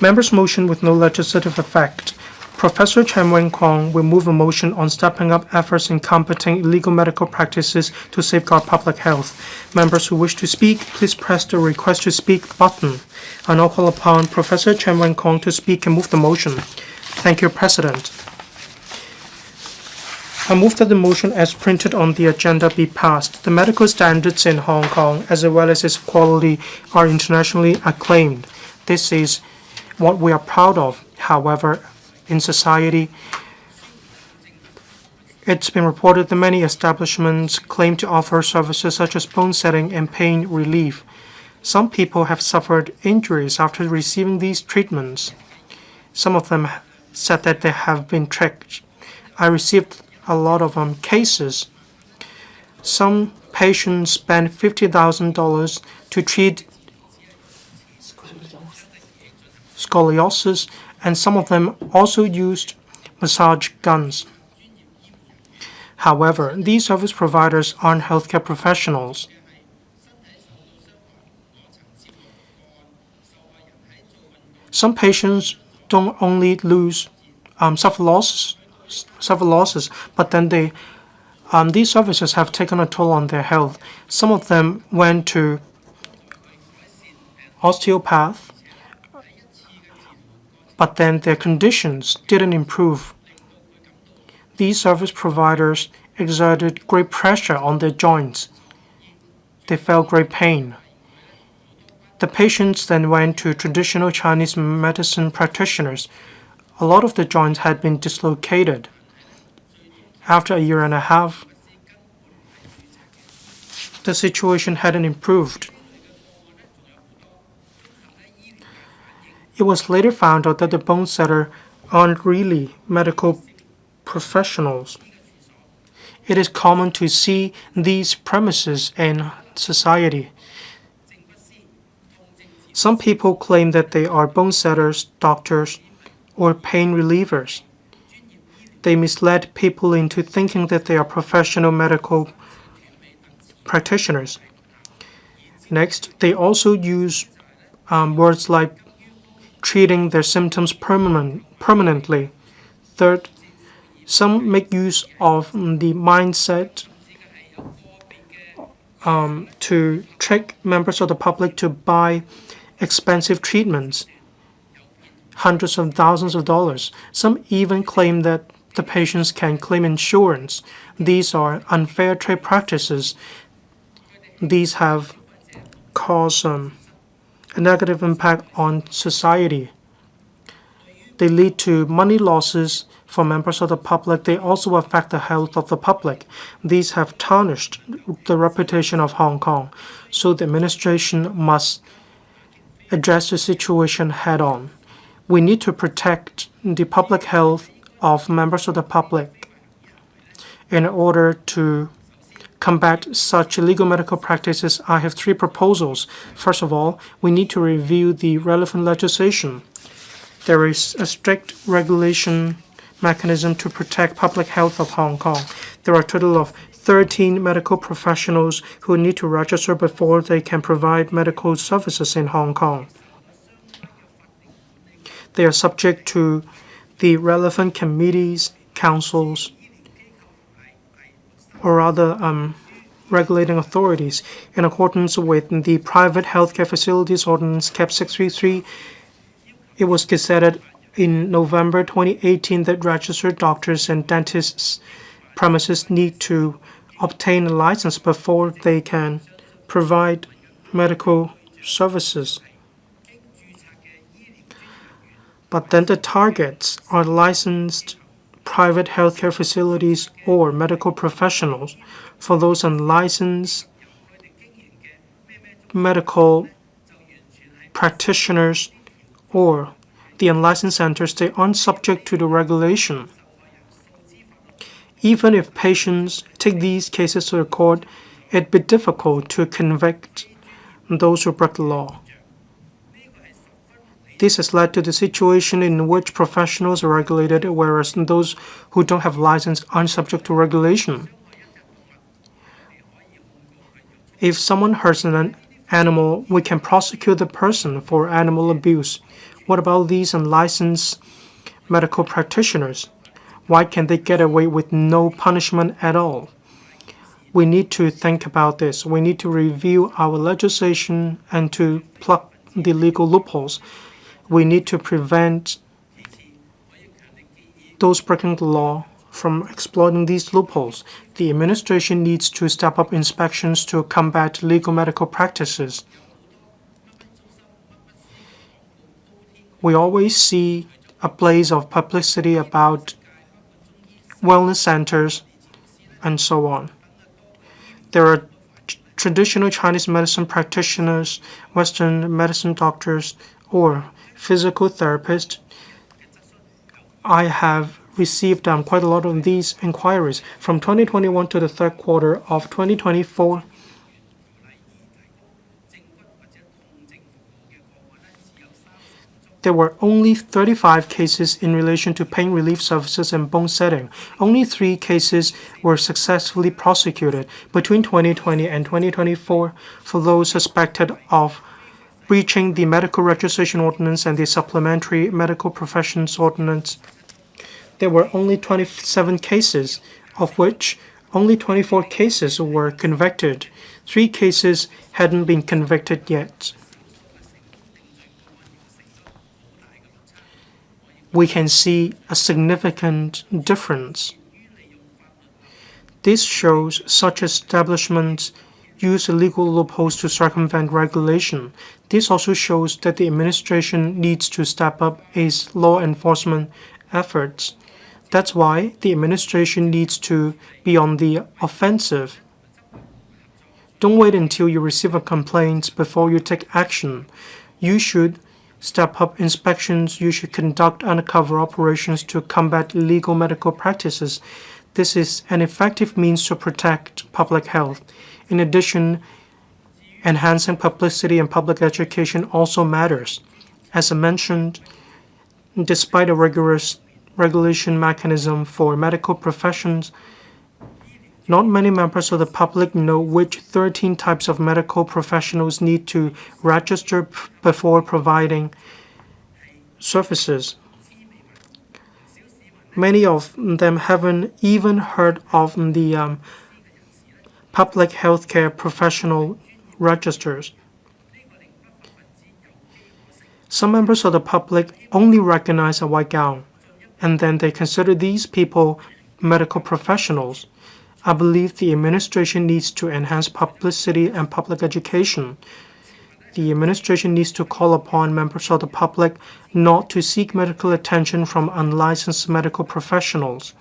Members' motion with no legislative effect. Professor Chen Wing-kwong will move a motion on stepping up efforts in combating illegal medical practices to safeguard public health. Members who wish to speak, please press the Request to Speak button. I now call upon Professor Chen Wing-kwong to speak and move the motion. Thank you, President. I move that the motion as printed on the agenda be passed. The medical standards in Hong Kong, as well as its quality, are internationally acclaimed. This is what we are proud of. However, in society, it's been reported that many establishments claim to offer services such as bone setting and pain relief. Some people have suffered injuries after receiving these treatments. Some of them said that they have been tricked. I received a lot of cases. Some patients spent $50,000 to treat scoliosis, and some of them also used massage guns. However, these service providers aren't healthcare professionals. Some patients don't only suffer losses, but then these services have taken a toll on their health. Some of them went to osteopath, but then their conditions didn't improve. These service providers exerted great pressure on their joints. They felt great pain. The patients then went to traditional Chinese medicine practitioners. A lot of the joints had been dislocated. After a year and a half, the situation hadn't improved. It was later found out that the bone setter aren't really medical professionals. It is common to see these premises in society. Some people claim that they are bone setters, doctors, or pain relievers. They misled people into thinking that they are professional medical practitioners. Next, they also use words like treating their symptoms permanently. Third, some make use of the mindset to trick members of the public to buy expensive treatments, hundreds of thousands of dollars. Some even claim that the patients can claim insurance. These are unfair trade practices. These have caused a negative impact on society. They lead to money losses for members of the public. They also affect the health of the public. These have tarnished the reputation of Hong Kong. So the administration must address the situation head-on. We need to protect the public health of members of the public in order to combat such illegal medical practices. I have three proposals. First of all, we need to review the relevant legislation. There is a strict regulation mechanism to protect public health of Hong Kong. There are a total of 13 medical professionals who need to register before they can provide medical services in Hong Kong. They are subject to the relevant committees, councils, or other regulating authorities. In accordance with the Private Healthcare Facilities Ordinance Cap 633, it was gazetted in November 2018 that registered doctors and dentists' premises need to obtain a license before they can provide medical services. But then the targets are licensed private healthcare facilities or medical professionals. For those unlicensed medical practitioners or the unlicensed centers, they aren't subject to the regulation. Even if patients take these cases to the court, it'd be difficult to convict those who break the law. This has led to the situation in which professionals are regulated, whereas those who don't have license aren't subject to regulation. If someone hurts an animal, we can prosecute the person for animal abuse. What about these unlicensed medical practitioners? Why can't they get away with no punishment at all? We need to think about this. We need to review our legislation and to plug the legal loopholes. We need to prevent those breaking the law from exploiting these loopholes. The administration needs to step up inspections to combat illegal medical practices. We always see a blaze of publicity about wellness centers and so on. There are traditional Chinese medicine practitioners, Western medicine doctors, or physical therapists. I have received quite a lot of these inquiries. From 2021 to the third quarter of 2024, there were only 35 cases in relation to pain relief services and bone setting. Only 3 cases were successfully prosecuted between 2020 and 2024 for those suspected of breaching the Medical Registration Ordinance and the Supplementary Medical Professions Ordinance. There were only 27 cases, of which only 24 cases were convicted. 3 cases hadn't been convicted yet. We can see a significant difference. This shows such establishments use illegal loopholes to circumvent regulation. This also shows that the administration needs to step up its law enforcement efforts. That's why the administration needs to be on the offensive. Don't wait until you receive a complaint before you take action. You should step up inspections. You should conduct undercover operations to combat illegal medical practices. This is an effective means to protect public health. In addition, enhancing publicity and public education also matters. As I mentioned, despite a rigorous regulation mechanism for medical professions, not many members of the public know which 13 types of medical professionals need to register before providing services. Many of them haven't even heard of the public healthcare professional registers. Some members of the public only recognize a white gown, and then they consider these people medical professionals. I believe the administration needs to enhance publicity and public education. The administration needs to call upon members of the public not to seek medical attention from unlicensed medical professionals.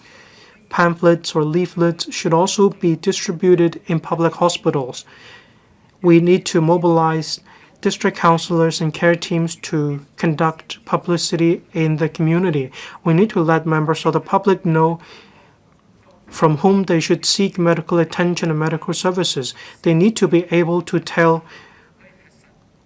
Pamphlets or leaflets should also be distributed in public hospitals. We need to mobilize district councilors and care teams to conduct publicity in the community. We need to let members of the public know from whom they should seek medical attention and medical services. They need to be able to tell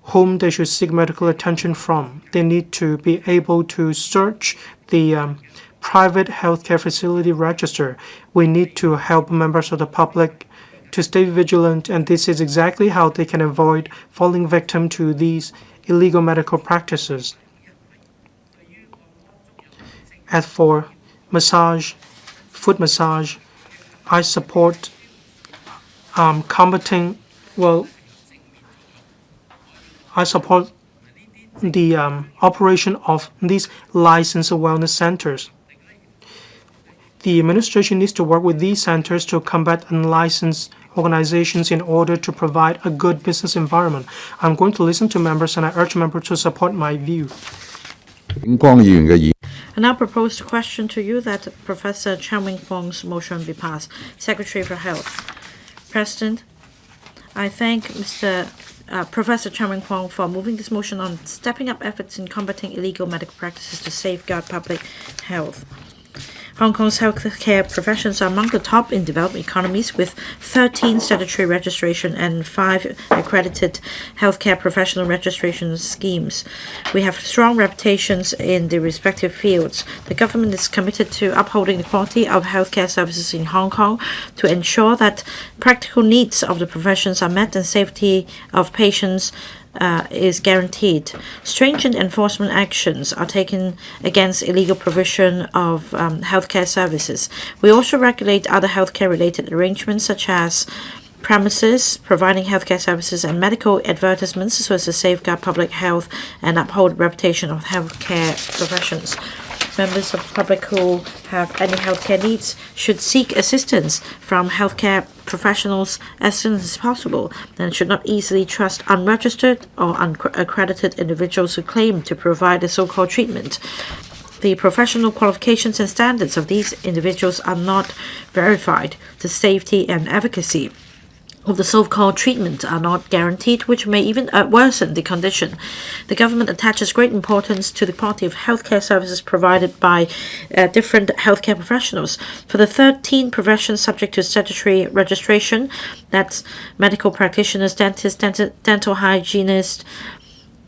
whom they should seek medical attention from. They need to be able to search the private healthcare facility register. We need to help members of the public to stay vigilant, and this is exactly how they can avoid falling victim to these illegal medical practices. As for foot massage, I support the operation of these licensed wellness centers. The administration needs to work with these centers to combat unlicensed organizations in order to provide a good business environment. I'm going to listen to members, and I urge members to support my view. I now propose to question to you that Professor Chen Wing-kwong's motion be passed. Secretary for Health. President, I thank Professor Chen Wing-kwong for moving this motion on stepping up efforts in combating illegal medical practices to safeguard public health. Hong Kong's healthcare professions are among the top in developed economies, with 13 statutory registration and 5 accredited healthcare professional registration schemes. We have strong reputations in the respective fields. The government is committed to upholding the quality of healthcare services in Hong Kong to ensure that practical needs of the professions are met and safety of patients is guaranteed. Stringent enforcement actions are taken against illegal provision of healthcare services. We also regulate other healthcare-related arrangements such as premises, providing healthcare services, and medical advertisements so as to safeguard public health and uphold the reputation of healthcare professions. Members of the public who have any healthcare needs should seek assistance from healthcare professionals as soon as possible and should not easily trust unregistered or unaccredited individuals who claim to provide the so-called treatment. The professional qualifications and standards of these individuals are not verified. The safety and efficacy of the so-called treatment are not guaranteed, which may even worsen the condition. The government attaches great importance to the quality of healthcare services provided by different healthcare professionals. For the 13 professions subject to statutory registration, that's medical practitioners, dentists, dental hygienists,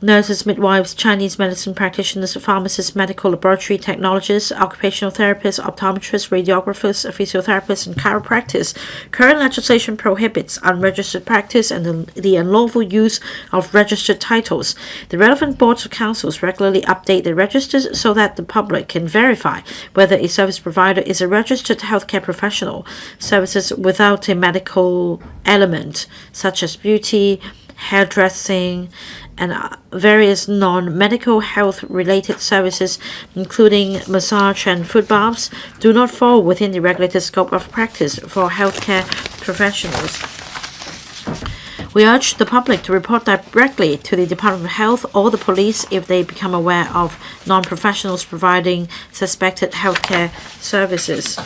nurses, midwives, Chinese medicine practitioners, pharmacists, medical laboratory technologists, occupational therapists, optometrists, radiographers, physiotherapists, and chiropractors. Current legislation prohibits unregistered practice and the unlawful use of registered titles. The relevant boards of councils regularly update the registers so that the public can verify whether a service provider is a registered healthcare professional. Services without a medical element, such as beauty, hairdressing, and various non-medical health-related services, including massage and foot baths, do not fall within the regulated scope of practice for healthcare professionals. We urge the public to report directly to the Department of Health or the police if they become aware of non-professionals providing suspected healthcare services.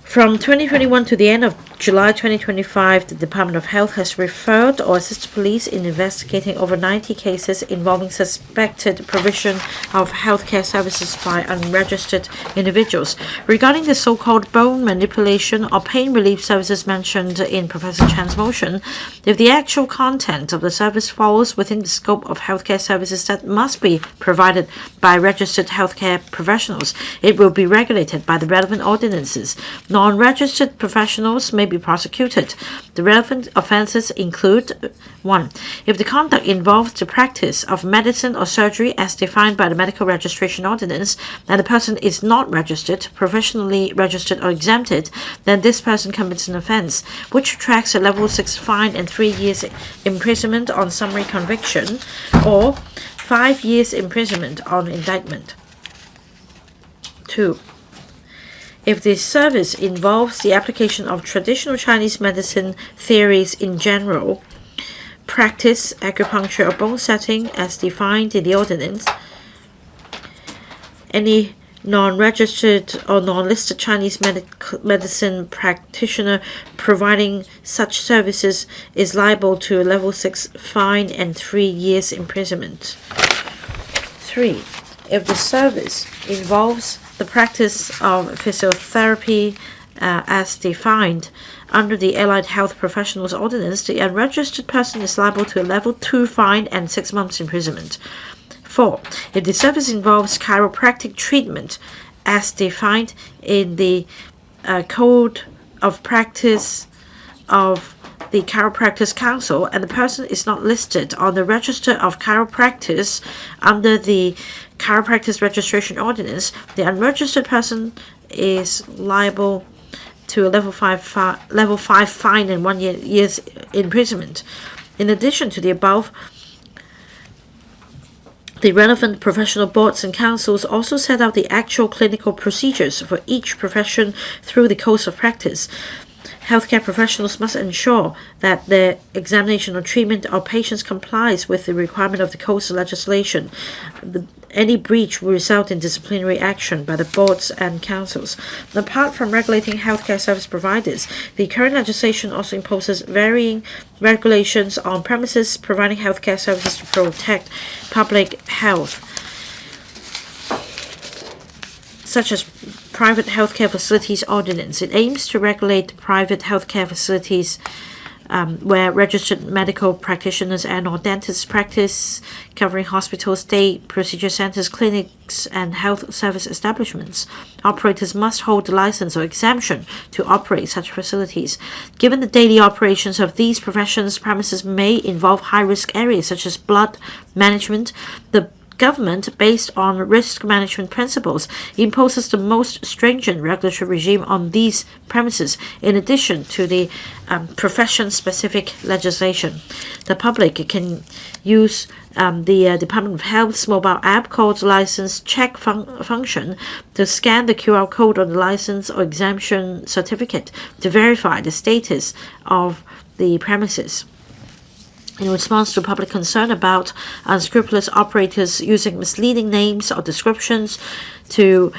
From 2021 to the end of July 2025, the Department of Health has referred or assisted police in investigating over 90 cases involving suspected provision of healthcare services by unregistered individuals. Regarding the so-called bone manipulation or pain relief services mentioned in Professor Chan's motion, if the actual content of the service falls within the scope of healthcare services that must be provided by registered healthcare professionals, it will be regulated by the relevant ordinances. Non-registered professionals may be prosecuted. The relevant offences include 1. If the conduct involves the practice of medicine or surgery as defined by the Medical Registration Ordinance, and the person is not registered, professionally registered or exempted, then this person commits an offence, which attracts a level 6 fine and 3 years imprisonment on summary conviction, or 5 years imprisonment on indictment. 2. If the service involves the application of traditional Chinese medicine theories in general, practice, acupuncture, or bone setting as defined in the ordinance, any non-registered or non-listed Chinese medicine practitioner providing such services is liable to a level 6 fine and 3 years imprisonment. 3. If the service involves the practice of physiotherapy as defined under the Allied Health Professionals Ordinance, the unregistered person is liable to a level 2 fine and 6 months imprisonment. 4. If the service involves chiropractic treatment as defined in the Code of Practice of the Chiropractors Council and the person is not listed on the Register of Chiropractors under the Chiropractors Registration Ordinance, the unregistered person is liable to a level 5 fine and 1 year's imprisonment. In addition to the above, the relevant professional boards and councils also set out the actual clinical procedures for each profession through the codes of practice. Healthcare professionals must ensure that their examination or treatment of patients complies with the requirement of the codes legislation. Any breach will result in disciplinary action by the boards and councils. Apart from regulating healthcare service providers, the current legislation also imposes varying regulations on premises providing healthcare services to protect public health, such as Private Healthcare Facilities Ordinance. It aims to regulate private healthcare facilities where registered medical practitioners and/or dentists practice, covering hospitals, day procedure centers, clinics, and health service establishments. Operators must hold a license or exemption to operate such facilities. Given the daily operations of these professions, premises may involve high-risk areas such as blood management. The government, based on risk management principles, imposes the most stringent regulatory regime on these premises, in addition to the profession-specific legislation. The public can use the Department of Health's mobile app called License Check function to scan the QR code on the license or exemption certificate to verify the status of the premises. In response to public concern about unscrupulous operators using misleading names or descriptions to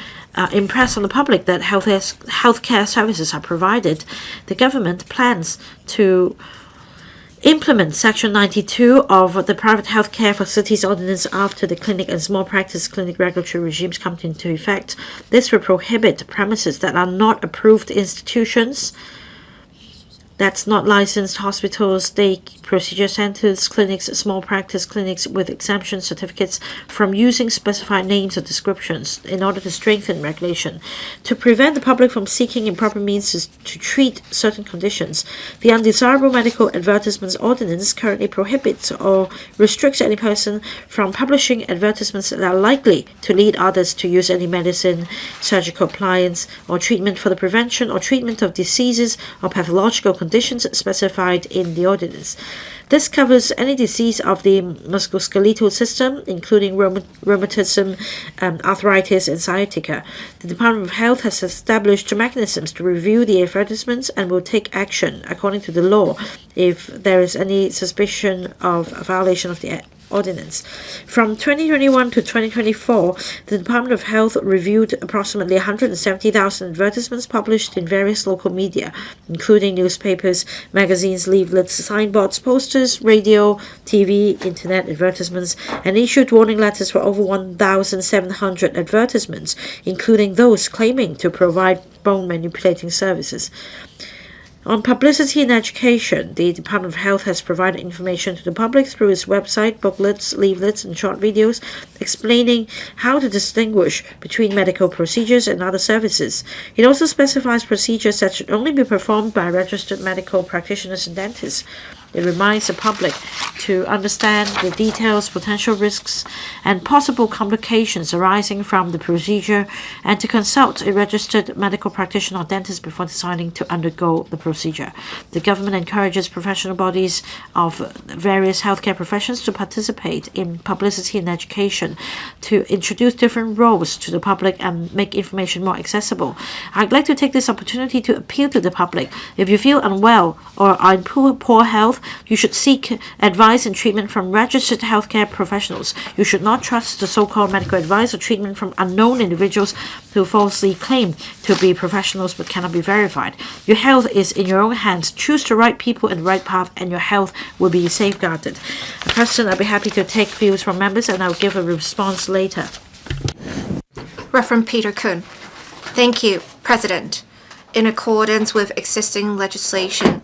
impress on the public that healthcare services are provided, the government plans to implement Section 92 of the Private Healthcare Facilities Ordinance after the clinic and small practice clinic regulatory regimes come into effect. This will prohibit premises that are not approved institutions, that's not licensed hospitals, day procedure centers, clinics, small practice clinics with exemption certificates from using specified names or descriptions in order to strengthen regulation. To prevent the public from seeking improper means to treat certain conditions, the Undesirable Medical Advertisements Ordinance currently prohibits or restricts any person from publishing advertisements that are likely to lead others to use any medicine, surgical appliance, or treatment for the prevention or treatment of diseases or pathological conditions specified in the ordinance. This covers any disease of the musculoskeletal system, including rheumatism, arthritis, and sciatica. The Department of Health has established mechanisms to review the advertisements and will take action according to the law if there is any suspicion of a violation of the ordinance. From 2021 to 2024, the Department of Health reviewed approximately 170,000 advertisements published in various local media, including newspapers, magazines, leaflets, signboards, posters, radio, TV, internet advertisements, and issued warning letters for over 1,700 advertisements, including those claiming to provide bone manipulating services. On publicity and education, the Department of Health has provided information to the public through its website, booklets, leaflets, and short videos explaining how to distinguish between medical procedures and other services. It also specifies procedures that should only be performed by registered medical practitioners and dentists. It reminds the public to understand the details, potential risks, and possible complications arising from the procedure, and to consult a registered medical practitioner or dentist before deciding to undergo the procedure. The government encourages professional bodies of various healthcare professions to participate in publicity and education, to introduce different roles to the public and make information more accessible. I'd like to take this opportunity to appeal to the public. If you feel unwell or are in poor health, you should seek advice and treatment from registered healthcare professionals. You should not trust the so-called medical advice or treatment from unknown individuals who falsely claim to be professionals but cannot be verified. Your health is in your own hands. Choose the right people and the right path, and your health will be safeguarded. President, I'll be happy to take views from members, and I'll give a response later. Reverend Peter Kuhn. Thank you, President. In accordance with existing legislation,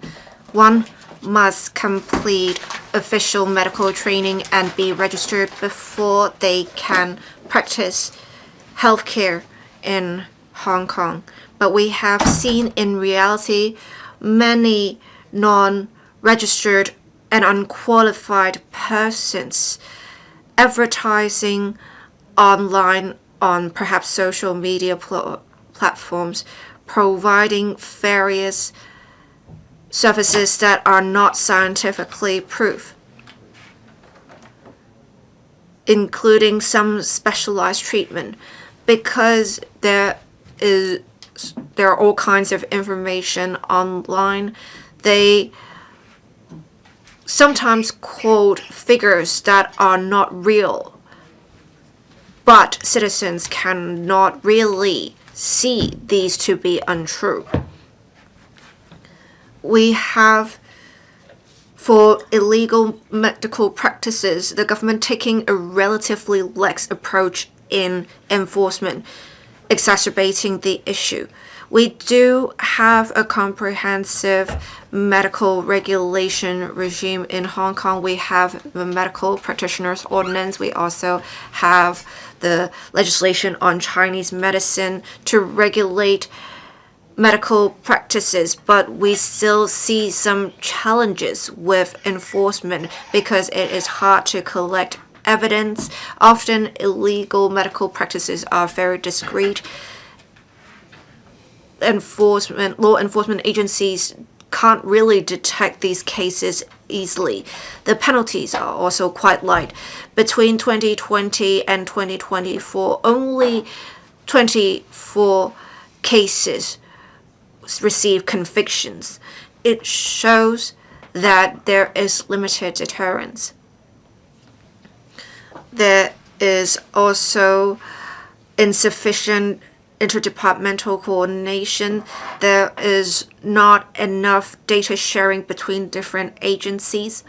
one must complete official medical training and be registered before they can practice healthcare in Hong Kong. But we have seen in reality many non-registered and unqualified persons advertising online on perhaps social media platforms, providing various services that are not scientifically proved, including some specialized treatment, because there are all kinds of information online. They sometimes quote figures that are not real, but citizens cannot really see these to be untrue. We have, for illegal medical practices, the government taking a relatively lax approach in enforcement, exacerbating the issue. We do have a comprehensive medical regulation regime in Hong Kong. We have the Medical Practitioners Ordinance. We also have the legislation on Chinese medicine to regulate medical practices, but we still see some challenges with enforcement because it is hard to collect evidence. Often illegal medical practices are very discreet. Law enforcement agencies can't really detect these cases easily. The penalties are also quite light. Between 2020 and 2024, only 24 cases received convictions. It shows that there is limited deterrence. There is also insufficient interdepartmental coordination. There is not enough data sharing between different agencies.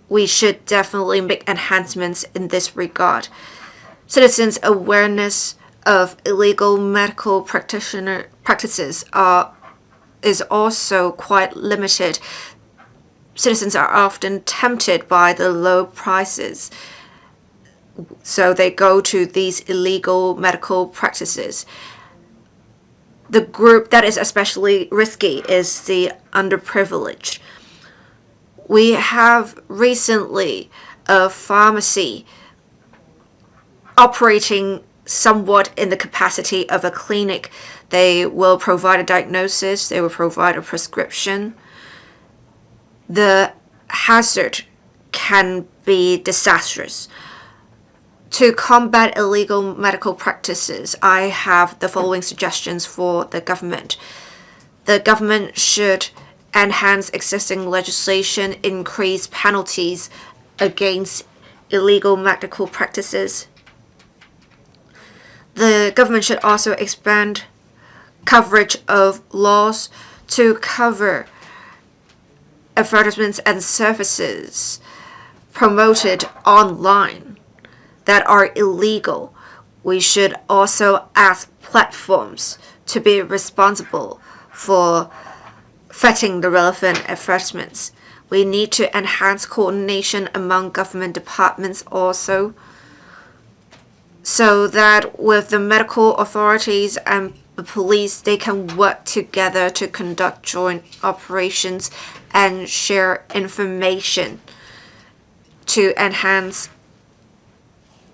We should definitely make enhancements in this regard. Citizens' awareness of illegal medical practices is also quite limited. Citizens are often tempted by the low prices, so they go to these illegal medical practices. The group that is especially risky is the underprivileged. We have recently a pharmacy operating somewhat in the capacity of a clinic. They will provide a diagnosis, they will provide a prescription. The hazard can be disastrous. To combat illegal medical practices, I have the following suggestions for the government. The government should enhance existing legislation, increase penalties against illegal medical practices. The government should also expand coverage of laws to cover advertisements and services promoted online that are illegal. We should also ask platforms to be responsible for vetting the relevant advertisements. We need to enhance coordination among government departments also, so that with the medical authorities and the police, they can work together to conduct joint operations and share information to enhance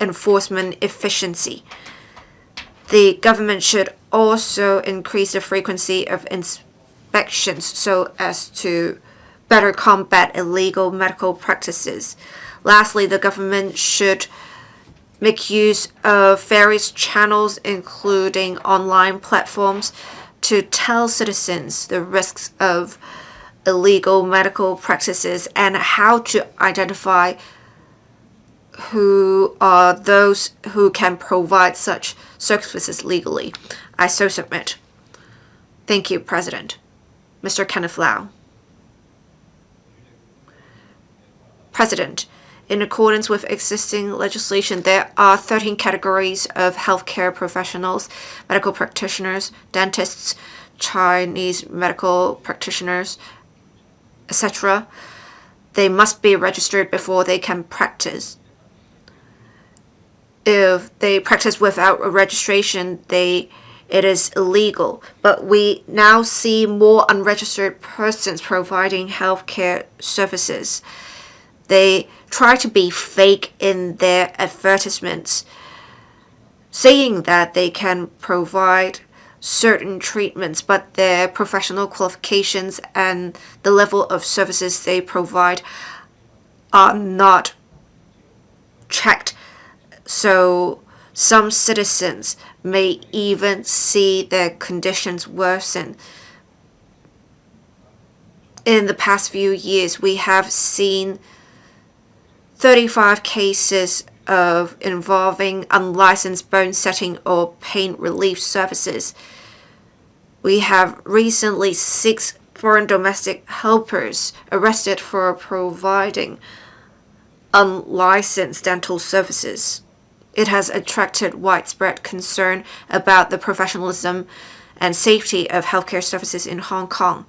enforcement efficiency. The government should also increase the frequency of inspections so as to better combat illegal medical practices. Lastly, the government should make use of various channels, including online platforms, to tell citizens the risks of illegal medical practices and how to identify who are those who can provide such services legally. I so submit. Thank you, President. Mr. Kenneth Lau. President, in accordance with existing legislation, there are 13 categories of healthcare professionals: medical practitioners, dentists, Chinese medical practitioners, etc. They must be registered before they can practice. If they practice without a registration, it is illegal. But we now see more unregistered persons providing healthcare services. They try to be fake in their advertisements, saying that they can provide certain treatments, but their professional qualifications and the level of services they provide are not checked. So some citizens may even see their conditions worsen. In the past few years, we have seen 35 cases of involving unlicensed bone setting or pain relief services. We have recently 6 foreign domestic helpers arrested for providing unlicensed dental services. It has attracted widespread concern about the professionalism and safety of healthcare services in Hong Kong.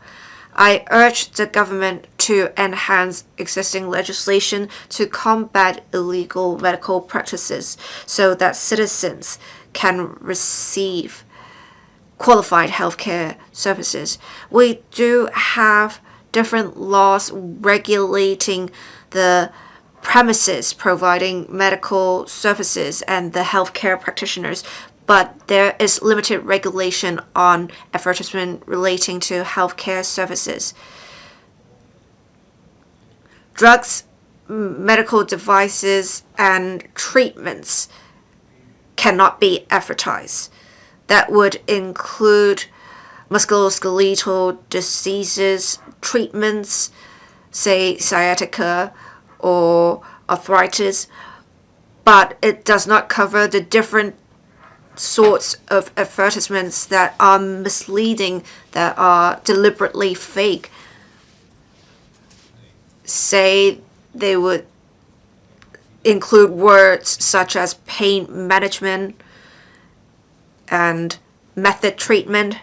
I urge the government to enhance existing legislation to combat illegal medical practices so that citizens can receive qualified healthcare services. We do have different laws regulating the premises providing medical services and the healthcare practitioners, but there is limited regulation on advertisement relating to healthcare services. Drugs, medical devices, and treatments cannot be advertised. That would include musculoskeletal diseases, treatments, say sciatica or arthritis, but it does not cover the different sorts of advertisements that are misleading, that are deliberately fake. Say they would include words such as pain management and method treatment.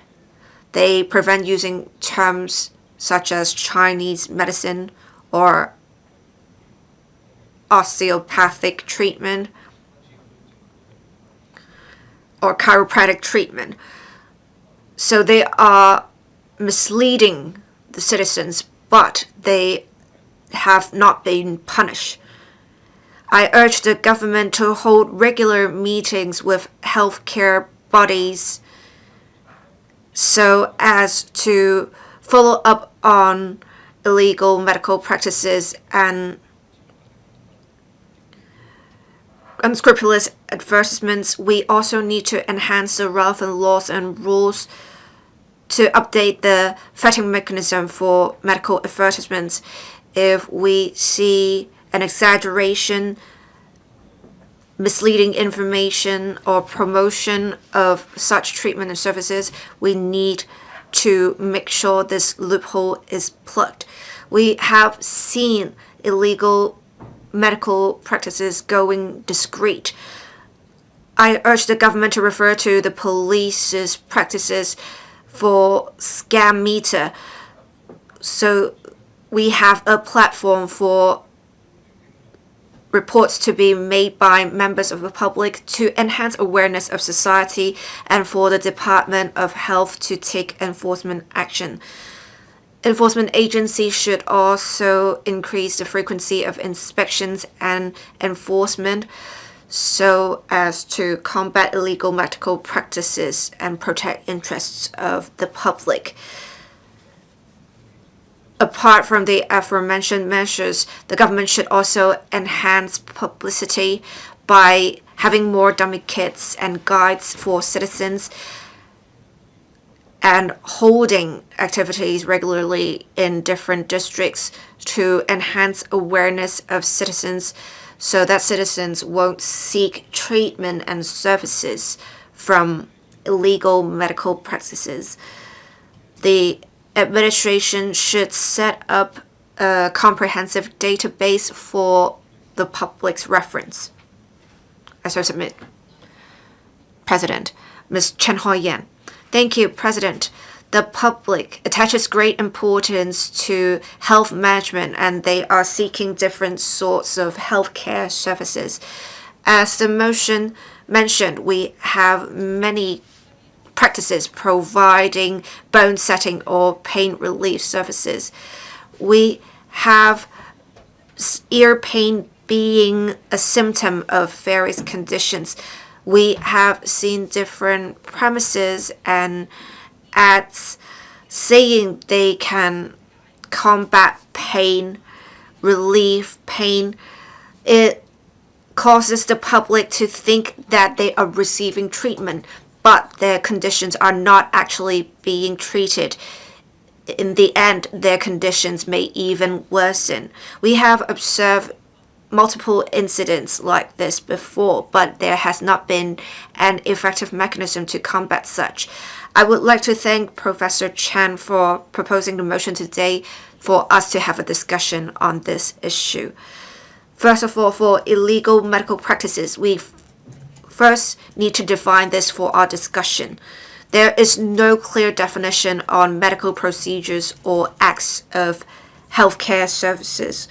They prevent using terms such as Chinese medicine or osteopathic treatment or chiropractic treatment. So they are misleading the citizens, but they have not been punished. I urge the government to hold regular meetings with healthcare bodies so as to follow up on illegal medical practices and unscrupulous advertisements. We also need to enhance the relevant laws and rules to update the vetting mechanism for medical advertisements. If we see an exaggeration, misleading information, or promotion of such treatment and services, we need to make sure this loophole is plugged. We have seen illegal medical practices going discreet. I urge the government to refer to the police's practices for scam meter, so we have a platform for reports to be made by members of the public to enhance awareness of society and for the Department of Health to take enforcement action. Enforcement agencies should also increase the frequency of inspections and enforcement so as to combat illegal medical practices and protect interests of the public. Apart from the aforementioned measures, the government should also enhance publicity by having more dummy kits and guides for citizens and holding activities regularly in different districts to enhance awareness of citizens so that citizens won't seek treatment and services from illegal medical practices. The administration should set up a comprehensive database for the public's reference. I so submit. President, Ms. Chen Hao-yan. Thank you, President. The public attaches great importance to health management and they are seeking different sorts of healthcare services. As the motion mentioned, we have many practices providing bone setting or pain relief services. We have ear pain being a symptom of various conditions. We have seen different premises and ads saying they can combat pain, relieve pain. It causes the public to think that they are receiving treatment, but their conditions are not actually being treated. In the end, their conditions may even worsen. We have observed multiple incidents like this before, but there has not been an effective mechanism to combat such. I would like to thank Professor Chan for proposing the motion today for us to have a discussion on this issue. First of all, for illegal medical practices, we first need to define this for our discussion. there is no clear definition on medical procedures or acts of healthcare services.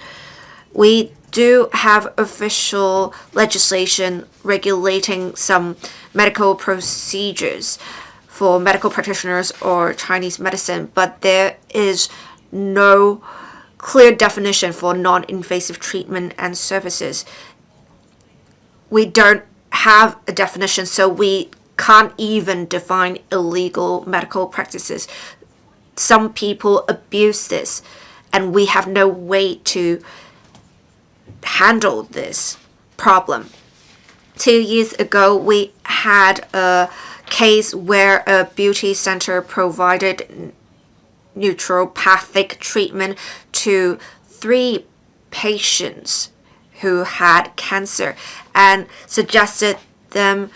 We do have official legislation regulating some medical procedures for medical practitioners or Chinese medicine, but there is no clear definition for non-invasive treatment and services. We don't have a definition, so we can't even define illegal medical practices. Some people abuse this, and we have no way to handle this problem. 2 years ago, we had a case where a beauty center provided naturopathic treatment to 3 patients who had cancer and suggested them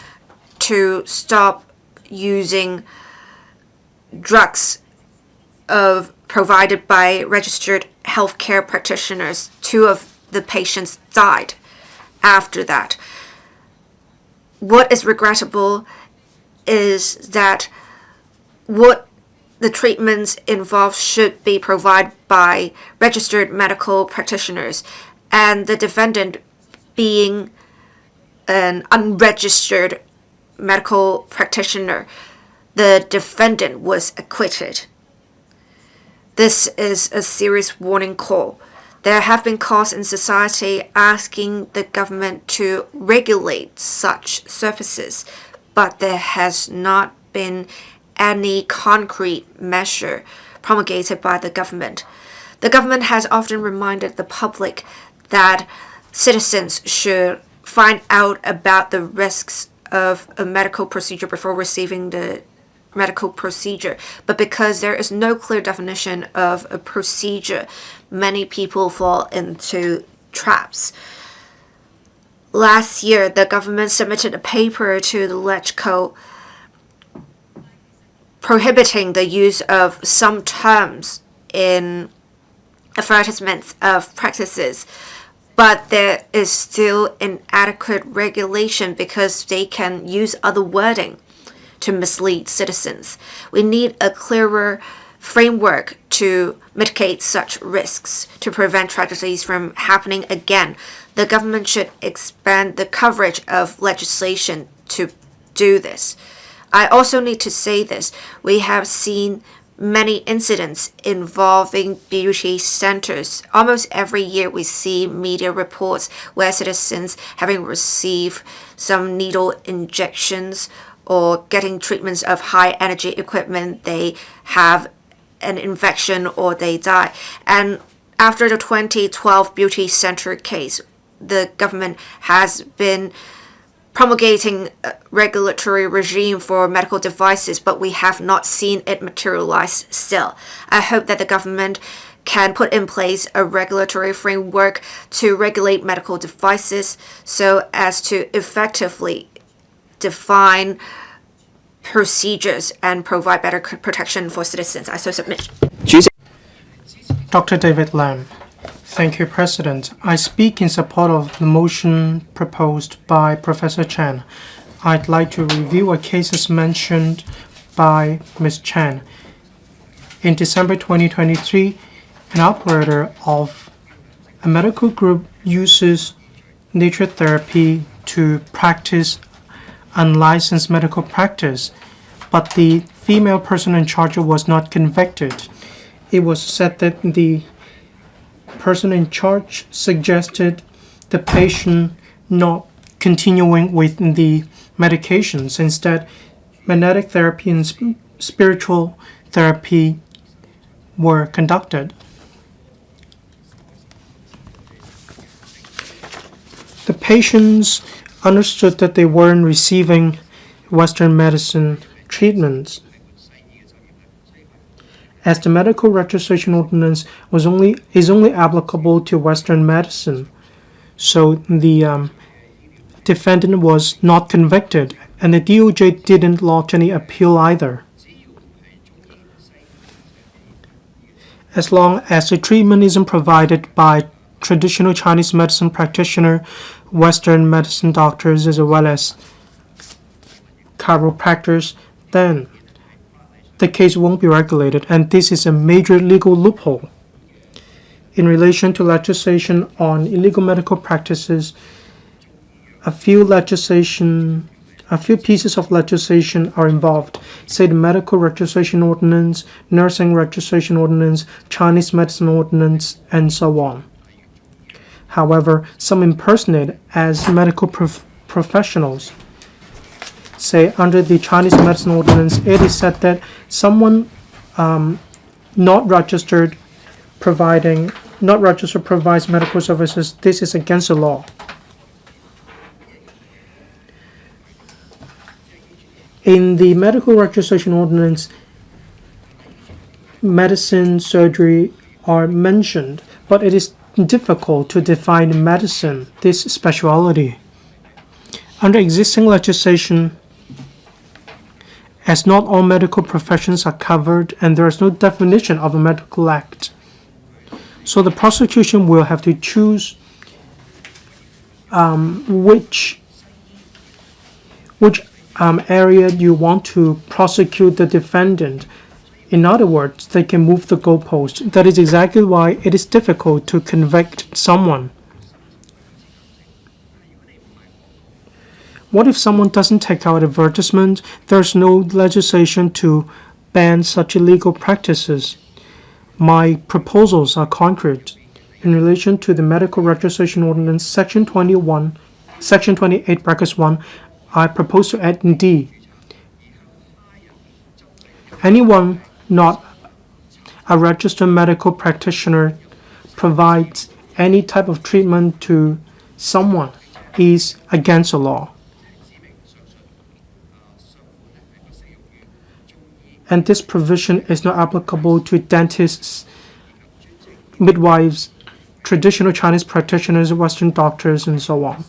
to stop using drugs provided by registered healthcare practitioners. 2 of the patients died after that. What is regrettable is that what the treatments involved should be provided by registered medical practitioners, and the defendant being an unregistered medical practitioner, the defendant was acquitted. This is a serious warning call. There have been calls in society asking the government to regulate such services, but there has not been any concrete measure promulgated by the government. The government has often reminded the public that citizens should find out about the risks of a medical procedure before receiving the medical procedure. But because there is no clear definition of a procedure, many people fall into traps. Last year, the government submitted a paper to the LegCo prohibiting the use of some terms in advertisements of practices, but there is still inadequate regulation because they can use other wording to mislead citizens. We need a clearer framework to mitigate such risks, to prevent tragedies from happening again. The government should expand the coverage of legislation to do this. I also need to say this. We have seen many incidents involving beauty centers. Almost every year we see media reports where citizens having received some needle injections or getting treatments of high energy equipment, they have an infection or they die. And after the 2012 beauty center case, the government has been promulgating a regulatory regime for medical devices, but we have not seen it materialize still. I hope that the government can put in place a regulatory framework to regulate medical devices so as to effectively define procedures and provide better protection for citizens. I so submit. Dr. David Lam. Thank you, President. I speak in support of the motion proposed by Professor Chen. I'd like to review a case mentioned by Ms. Chen. In December 2023, an operator of a medical group uses nature therapy to practice unlicensed medical practice, but the female person in charge was not convicted. It was said that the person in charge suggested the patient not continuing with the medications. Instead, magnetic therapy and spiritual therapy were conducted. The patients understood that they weren't receiving Western medicine treatments, as the medical registration ordinance is only applicable to Western medicine. So the defendant was not convicted, and the DOJ didn't lodge any appeal either. As long as the treatment isn't provided by traditional Chinese medicine practitioner, Western medicine doctors, as well as chiropractors, then the case won't be regulated, and this is a major legal loophole. In relation to legislation on illegal medical practices, a few pieces of legislation are involved, say the Medical Registration Ordinance, Nursing Registration Ordinance, Chinese Medicine Ordinance, and so on. However, some impersonate as medical professionals. Say under the Chinese Medicine Ordinance, it is said that someone not registered provides medical services. This is against the law. In the Medical Registration Ordinance, medicine, surgery are mentioned, but it is difficult to define medicine, this specialty. Under existing legislation, as not all medical professions are covered and there is no definition of a medical act, so the prosecution will have to choose which area you want to prosecute the defendant. In other words, they can move the goalpost. That is exactly why it is difficult to convict someone. What if someone doesn't take out advertisement? There's no legislation to ban such illegal practices. My proposals are concrete. In relation to the Medical Registration Ordinance, Section 28, brackets 1, I propose to add D. Anyone not a registered medical practitioner provides any type of treatment to someone is against the law. And this provision is not applicable to dentists, midwives, traditional Chinese practitioners, Western doctors, and so on.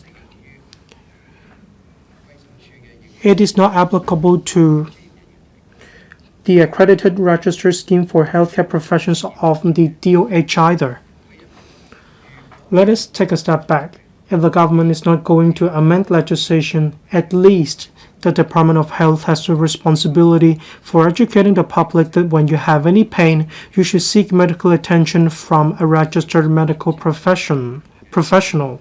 It is not applicable to the accredited register scheme for healthcare professions of the DOH either. Let us take a step back. If the government is not going to amend legislation, at least the Department of Health has the responsibility for educating the public that when you have any pain, you should seek medical attention from a registered medical professional.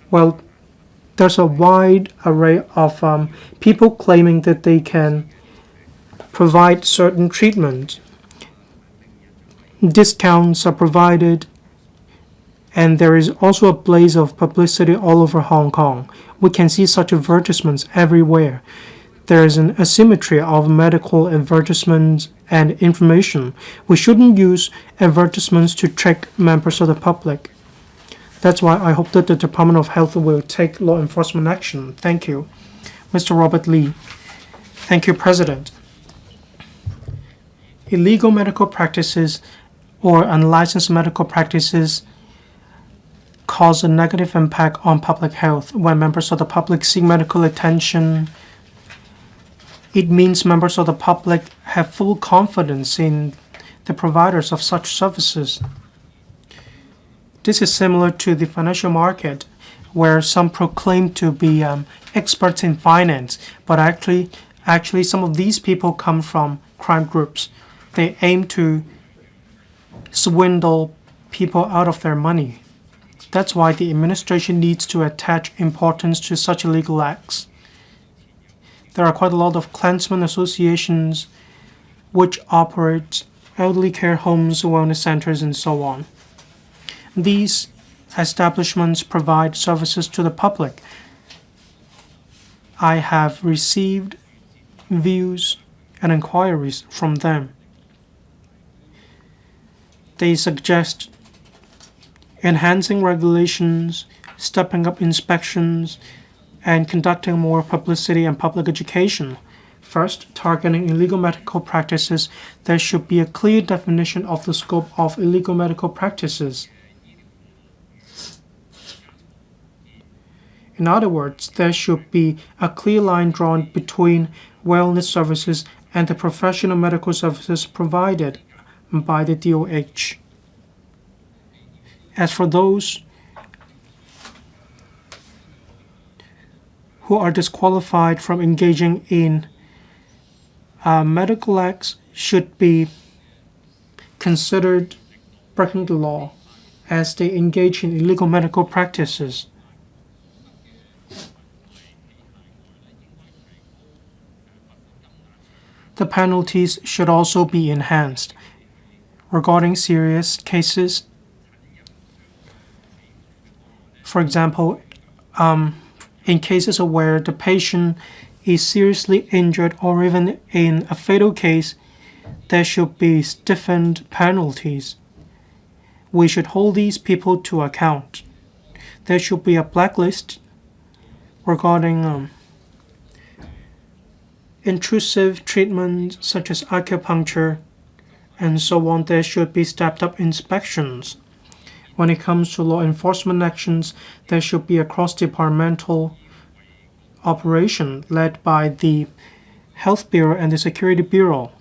Well, there's a wide array of people claiming that they can provide certain treatment. Discounts are provided, and there is also a blaze of publicity all over Hong Kong. We can see such advertisements everywhere. There is an asymmetry of medical advertisements and information. We shouldn't use advertisements to trick members of the public. That's why I hope that the Department of Health will take law enforcement action. Thank you. Mr. Robert Lee. Thank you, President. Illegal medical practices or unlicensed medical practices cause a negative impact on public health. When members of the public seek medical attention, it means members of the public have full confidence in the providers of such services. This is similar to the financial market, where some proclaim to be experts in finance, but actually some of these people come from crime groups. They aim to swindle people out of their money. That's why the administration needs to attach importance to such illegal acts. There are quite a lot of clansmen associations which operate elderly care homes, wellness centers, and so on. These establishments provide services to the public. I have received views and inquiries from them. They suggest enhancing regulations, stepping up inspections, and conducting more publicity and public education. First, targeting illegal medical practices, there should be a clear definition of the scope of illegal medical practices. In other words, there should be a clear line drawn between wellness services and the professional medical services provided by the DOH. As for those who are disqualified from engaging in medical acts should be considered breaking the law as they engage in illegal medical practices. The penalties should also be enhanced. Regarding serious cases, for example, in cases where the patient is seriously injured or even in a fatal case, there should be stiffened penalties. We should hold these people to account. There should be a blacklist regarding intrusive treatment such as acupuncture and so on. There should be stepped up inspections. When it comes to law enforcement actions, there should be a cross-departmental operation led by the Health Bureau and the Security Bureau.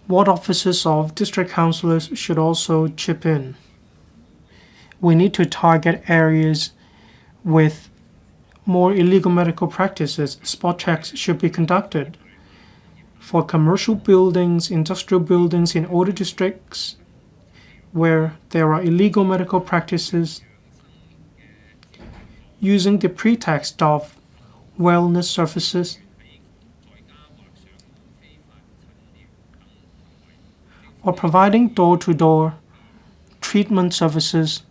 Ward officers of district councillors should also chip in. We need to target areas with more illegal medical practices. Spot checks should be conducted. For commercial buildings, industrial buildings in older districts where there are illegal medical practices, using the pretext of wellness services, or providing door-to-door treatment services,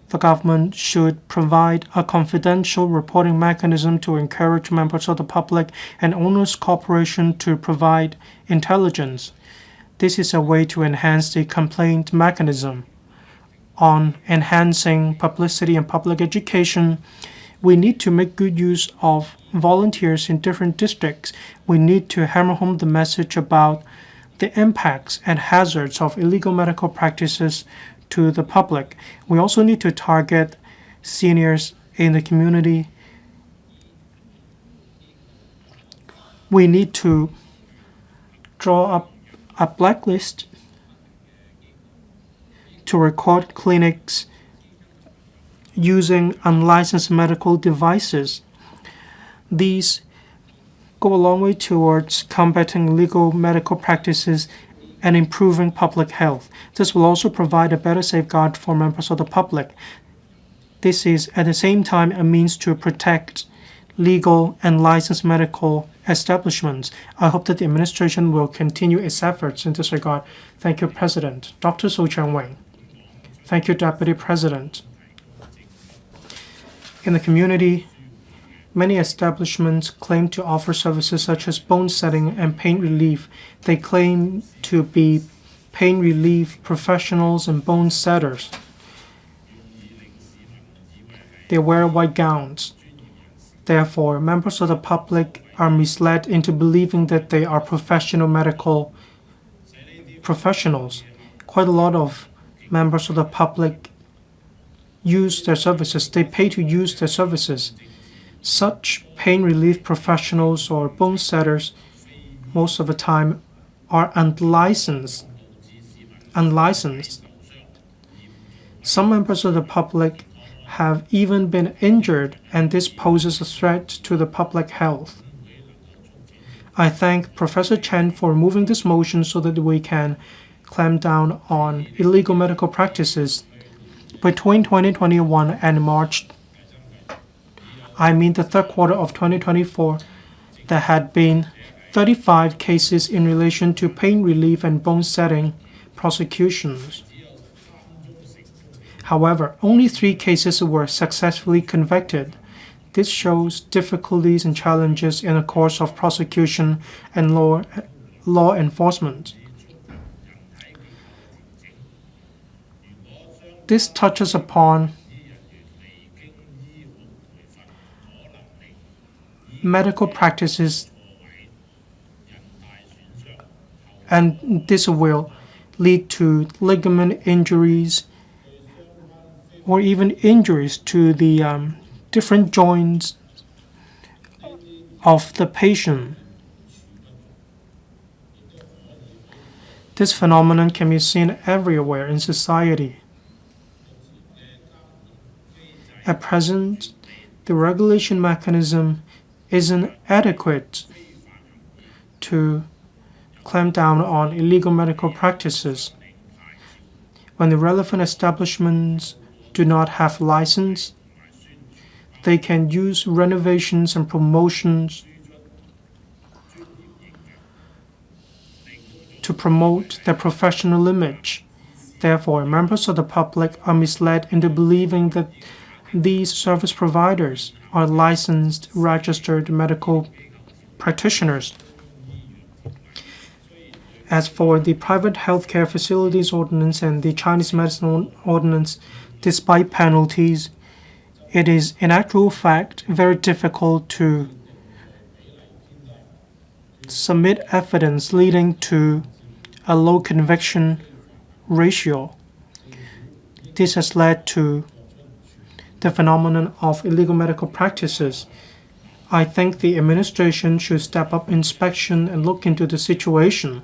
the government should provide a confidential reporting mechanism to encourage members of the public and owners' cooperation to provide intelligence. This is a way to enhance the complaint mechanism. On enhancing publicity and public education, we need to make good use of volunteers in different districts. We need to hammer home the message about the impacts and hazards of illegal medical practices to the public. We also need to target seniors in the community. We need to draw up a blacklist to record clinics using unlicensed medical devices. These go a long way towards combating illegal medical practices and improving public health. This will also provide a better safeguard for members of the public. This is at the same time a means to protect legal and licensed medical establishments. I hope that the administration will continue its efforts in this regard. Thank you, President. Dr. So Chang-Wing. Thank you, Deputy President. In the community, many establishments claim to offer services such as bone setting and pain relief. They claim to be pain relief professionals and bone setters. They wear white gowns. Therefore, members of the public are misled into believing that they are professional medical professionals. Quite a lot of members of the public use their services. They pay to use their services. Such pain relief professionals or bone setters most of the time are unlicensed. Some members of the public have even been injured, and this poses a threat to the public health. I thank Professor Chen for moving this motion so that we can clamp down on illegal medical practices. Between 2021 and March, the third quarter of 2024, there had been 35 cases in relation to pain relief and bone setting prosecutions. However, only 3 cases were successfully convicted. This shows difficulties and challenges in the course of prosecution and law enforcement. This touches upon medical practices, and this will lead to ligament injuries or even injuries to the different joints of the patient. This phenomenon can be seen everywhere in society. At present, the regulation mechanism isn't adequate to clamp down on illegal medical practices. When the relevant establishments do not have license, they can use renovations and promotions to promote their professional image. Therefore, members of the public are misled into believing that these service providers are licensed, registered medical practitioners. As for the Private Healthcare Facilities Ordinance and the Chinese Medicine Ordinance, despite penalties, it is in actual fact very difficult to submit evidence leading to a low conviction ratio. This has led to the phenomenon of illegal medical practices. I think the administration should step up inspection and look into the situation.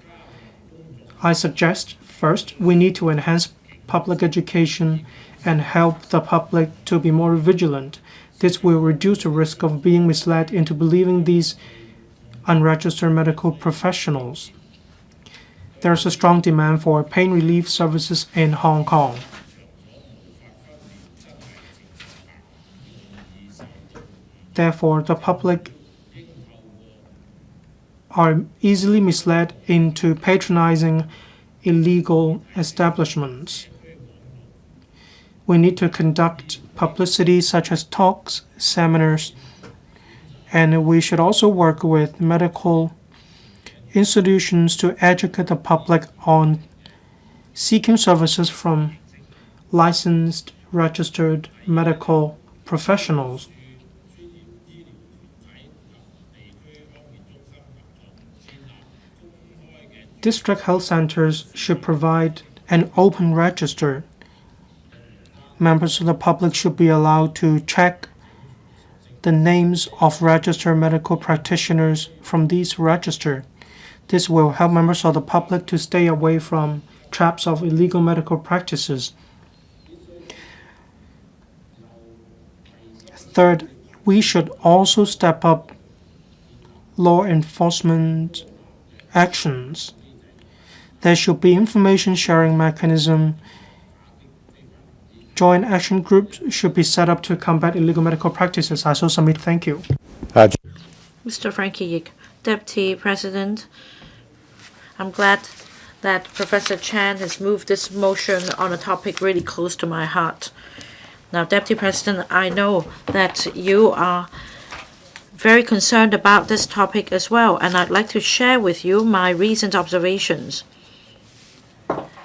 I suggest, first, we need to enhance public education and help the public to be more vigilant. This will reduce the risk of being misled into believing these unregistered medical professionals. There is a strong demand for pain relief services in Hong Kong. Therefore, the public are easily misled into patronizing illegal establishments. We need to conduct publicity such as talks, seminars, and we should also work with medical institutions to educate the public on seeking services from licensed, registered medical professionals. District health centers should provide an open register. Members of the public should be allowed to check the names of registered medical practitioners from these registers. This will help members of the public to stay away from traps of illegal medical practices. Third, we should also step up law enforcement actions. There should be information sharing mechanism. Joint action groups should be set up to combat illegal medical practices. I so submit. Thank you. Mr. Frankie Yik, Deputy President, I'm glad that Professor Chan has moved this motion on a topic really close to my heart. Now, Deputy President, I know that you are very concerned about this topic as well, and I'd like to share with you my recent observations.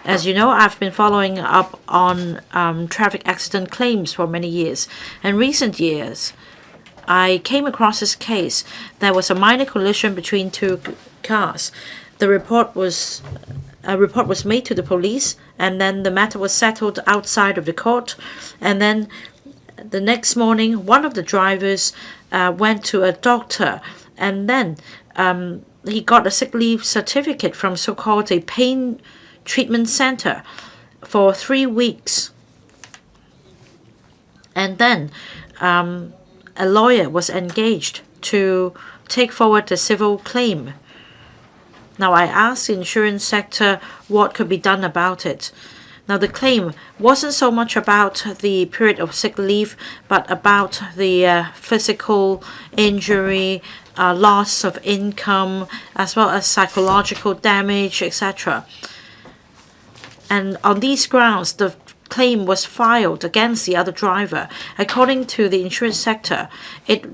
As you know, I've been following up on traffic accident claims for many years. In recent years, I came across this case. There was a minor collision between two cars. A report was made to the police, and then the matter was settled outside of the court. And then the next morning, one of the drivers went to a doctor, and then he got a sick leave certificate from so-called a pain treatment center for 3 weeks. And then a lawyer was engaged to take forward the civil claim. Now, I asked the insurance sector what could be done about it. Now, the claim wasn't so much about the period of sick leave, but about the physical injury, loss of income, as well as psychological damage, etc. And on these grounds, the claim was filed against the other driver. According to the insurance sector, it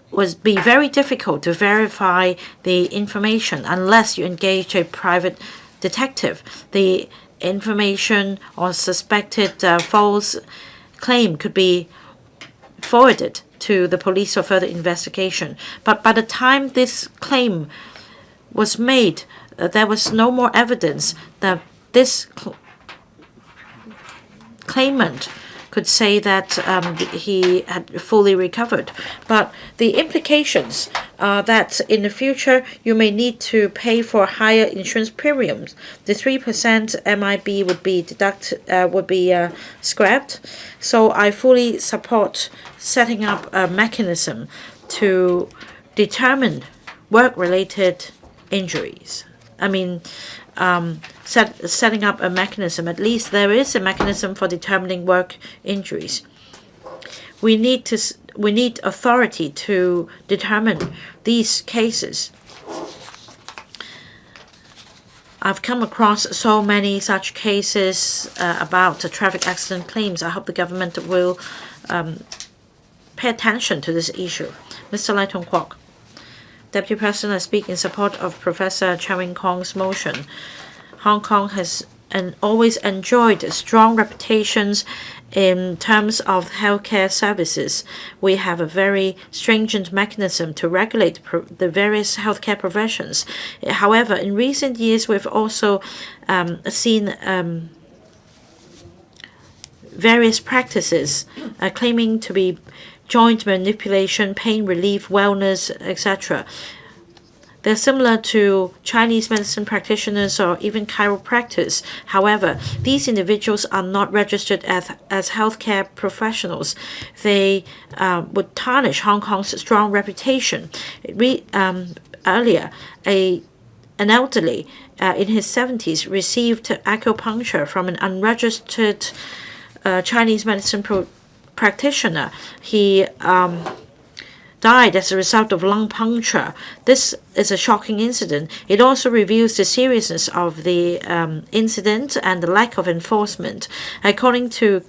would be very difficult to verify the information unless you engage a private detective. The information or suspected false claim could be forwarded to the police for further investigation. But by the time this claim was made, there was no more evidence that this claimant could say that he had fully recovered. But the implications are that in the future you may need to pay for higher insurance premiums. The 3% MIB would be scrapped. So I fully support setting up a mechanism to determine work-related injuries. I mean, setting up a mechanism. At least there is a mechanism for determining work injuries. We need authority to determine these cases. I've come across so many such cases about traffic accident claims. I hope the government will pay attention to this issue. Mr. Lai Tong-kwok. Deputy President, I speak in support of Professor Chen Wing-kwong's motion. Hong Kong has always enjoyed strong reputations in terms of healthcare services. We have a very stringent mechanism to regulate the various healthcare professions. However, in recent years, we've also seen various practices claiming to be joint manipulation, pain relief, wellness, etc. They're similar to Chinese medicine practitioners or even chiropractors. However, these individuals are not registered as healthcare professionals. They would tarnish Hong Kong's strong reputation. Earlier, an elderly in his 70s received acupuncture from an unregistered Chinese medicine practitioner. He died as a result of lung puncture. This is a shocking incident. It also reveals the seriousness of the incident and the lack of enforcement. According to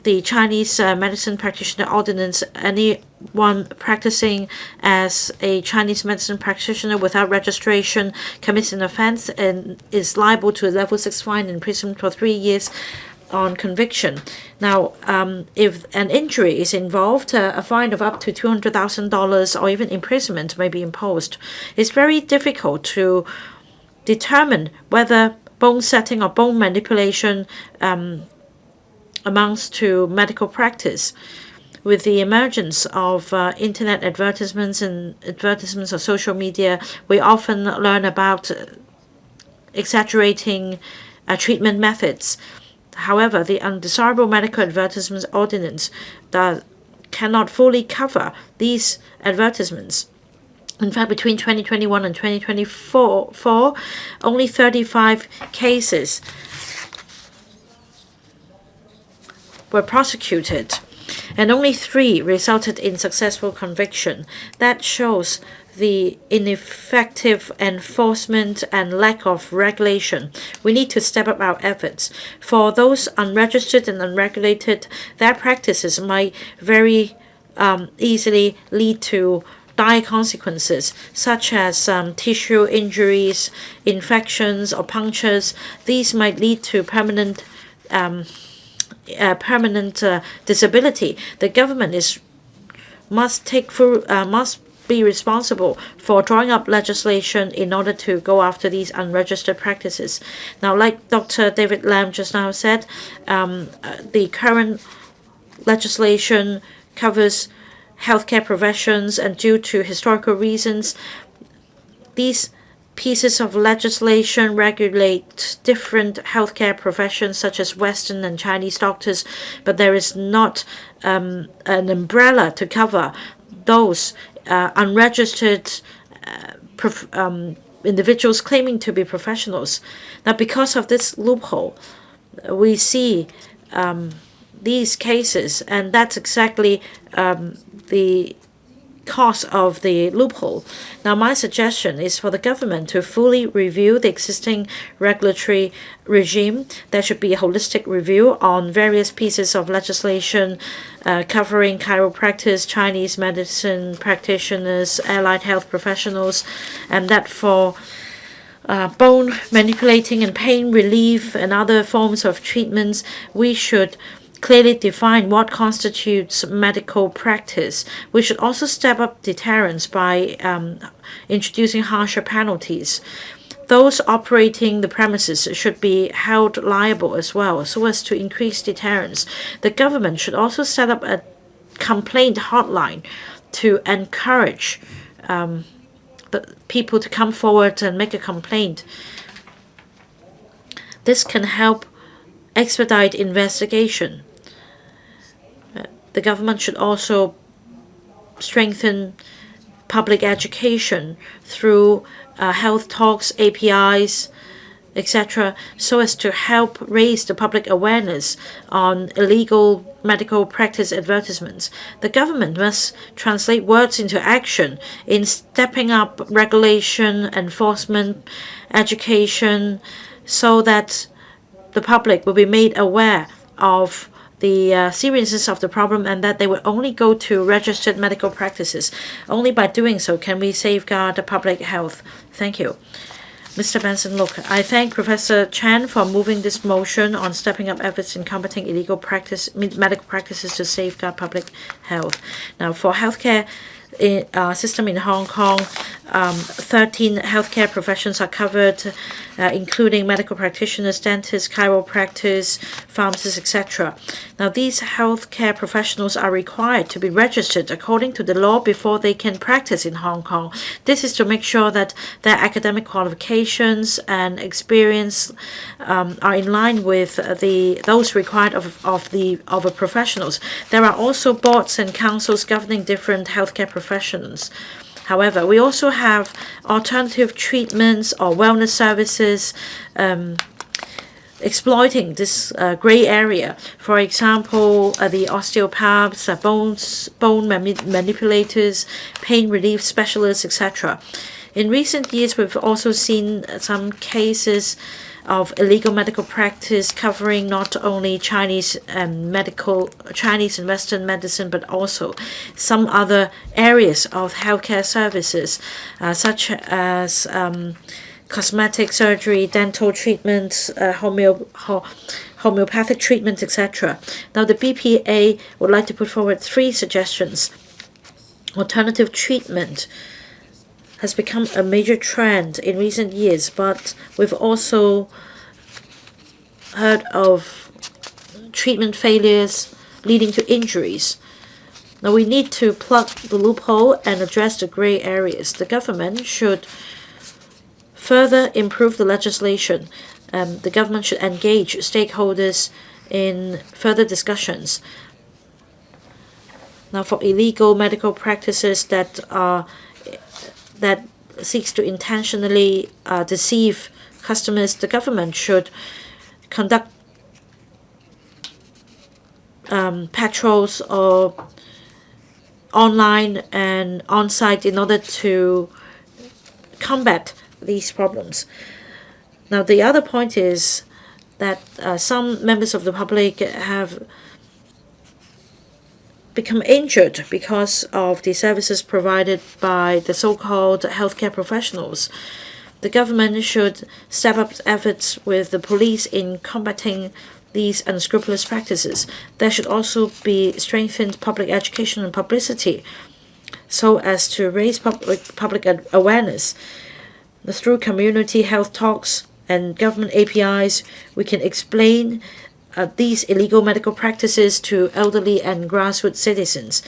the Chinese medicine practitioner ordinance, anyone practicing as a Chinese medicine practitioner without registration commits an offense and is liable to a level 6 fine and imprisonment for 3 years on conviction. Now, if an injury is involved, a fine of up to $200,000 or even imprisonment may be imposed. It's very difficult to determine whether bone setting or bone manipulation amounts to medical practice. With the emergence of internet advertisements and advertisements of social media, we often learn about exaggerating treatment methods. However, the Undesirable Medical Advertisements Ordinance cannot fully cover these advertisements. In fact, between 2021 and 2024, only 35 cases were prosecuted, and only 3 resulted in successful conviction. That shows the ineffective enforcement and lack of regulation. We need to step up our efforts. For those unregistered and unregulated, their practices might very easily lead to dire consequences, such as tissue injuries, infections, or punctures. These might lead to permanent disability. The government must be responsible for drawing up legislation in order to go after these unregistered practices. Now, like Dr. David Lam just now said, the current legislation covers healthcare professions, and due to historical reasons, these pieces of legislation regulate different healthcare professions such as Western and Chinese doctors, but there is not an umbrella to cover those unregistered individuals claiming to be professionals. Now, because of this loophole, we see these cases, and that's exactly the cause of the loophole. Now, my suggestion is for the government to fully review the existing regulatory regime. There should be a holistic review on various pieces of legislation covering chiropractors, Chinese medicine practitioners, allied health professionals, and that for bone manipulating and pain relief and other forms of treatments, we should clearly define what constitutes medical practice. We should also step up deterrence by introducing harsher penalties. Those operating the premises should be held liable as well, so as to increase deterrence. The government should also set up a complaint hotline to encourage the people to come forward and make a complaint. This can help expedite investigation. The government should also strengthen public education through health talks, APIs, etc., so as to help raise the public awareness on illegal medical practice advertisements. The government must translate words into action in stepping up regulation, enforcement, education, so that the public will be made aware of the seriousness of the problem and that they will only go to registered medical practices. Only by doing so can we safeguard the public health. Thank you. Mr. Benson, look, I thank Professor Chan for moving this motion on stepping up efforts in combating illegal medical practices to safeguard public health. Now, for healthcare system in Hong Kong, 13 healthcare professions are covered, including medical practitioners, dentists, chiropractors, pharmacists, etc. Now, these healthcare professionals are required to be registered according to the law before they can practice in Hong Kong. This is to make sure that their academic qualifications and experience are in line with those required of the professionals. There are also boards and councils governing different healthcare professions. However, we also have alternative treatments or wellness services exploiting this gray area. For example, the osteopaths, bone manipulators, pain relief specialists, etc. In recent years, we've also seen some cases of illegal medical practice covering not only Chinese and Western medicine, but also some other areas of healthcare services, such as cosmetic surgery, dental treatments, homeopathic treatments, etc. Now, the BPA would like to put forward 3 suggestions. Alternative treatment has become a major trend in recent years, but we've also heard of treatment failures leading to injuries. Now, we need to plug the loophole and address the gray areas. The government should further improve the legislation. The government should engage stakeholders in further discussions. Now, for illegal medical practices that seeks to intentionally deceive customers, the government should conduct patrols or online and on-site in order to combat these problems. Now, the other point is that some members of the public have become injured because of the services provided by the so-called healthcare professionals. The government should step up efforts with the police in combating these unscrupulous practices. There should also be strengthened public education and publicity so as to raise public awareness. Through community health talks and government APIs, we can explain these illegal medical practices to elderly and grassroots citizens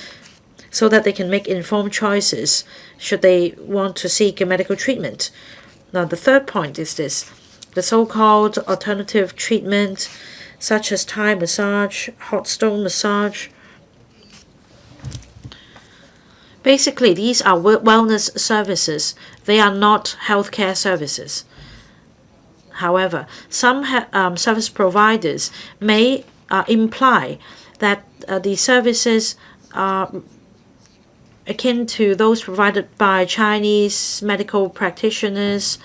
so that they can make informed choices should they want to seek a medical treatment. Now, the third point is this. The so-called alternative treatment, such as Thai massage, hot stone massage. Basically, these are wellness services. They are not healthcare services. However, some service providers may imply that the services are akin to those provided by Chinese medical practitioners,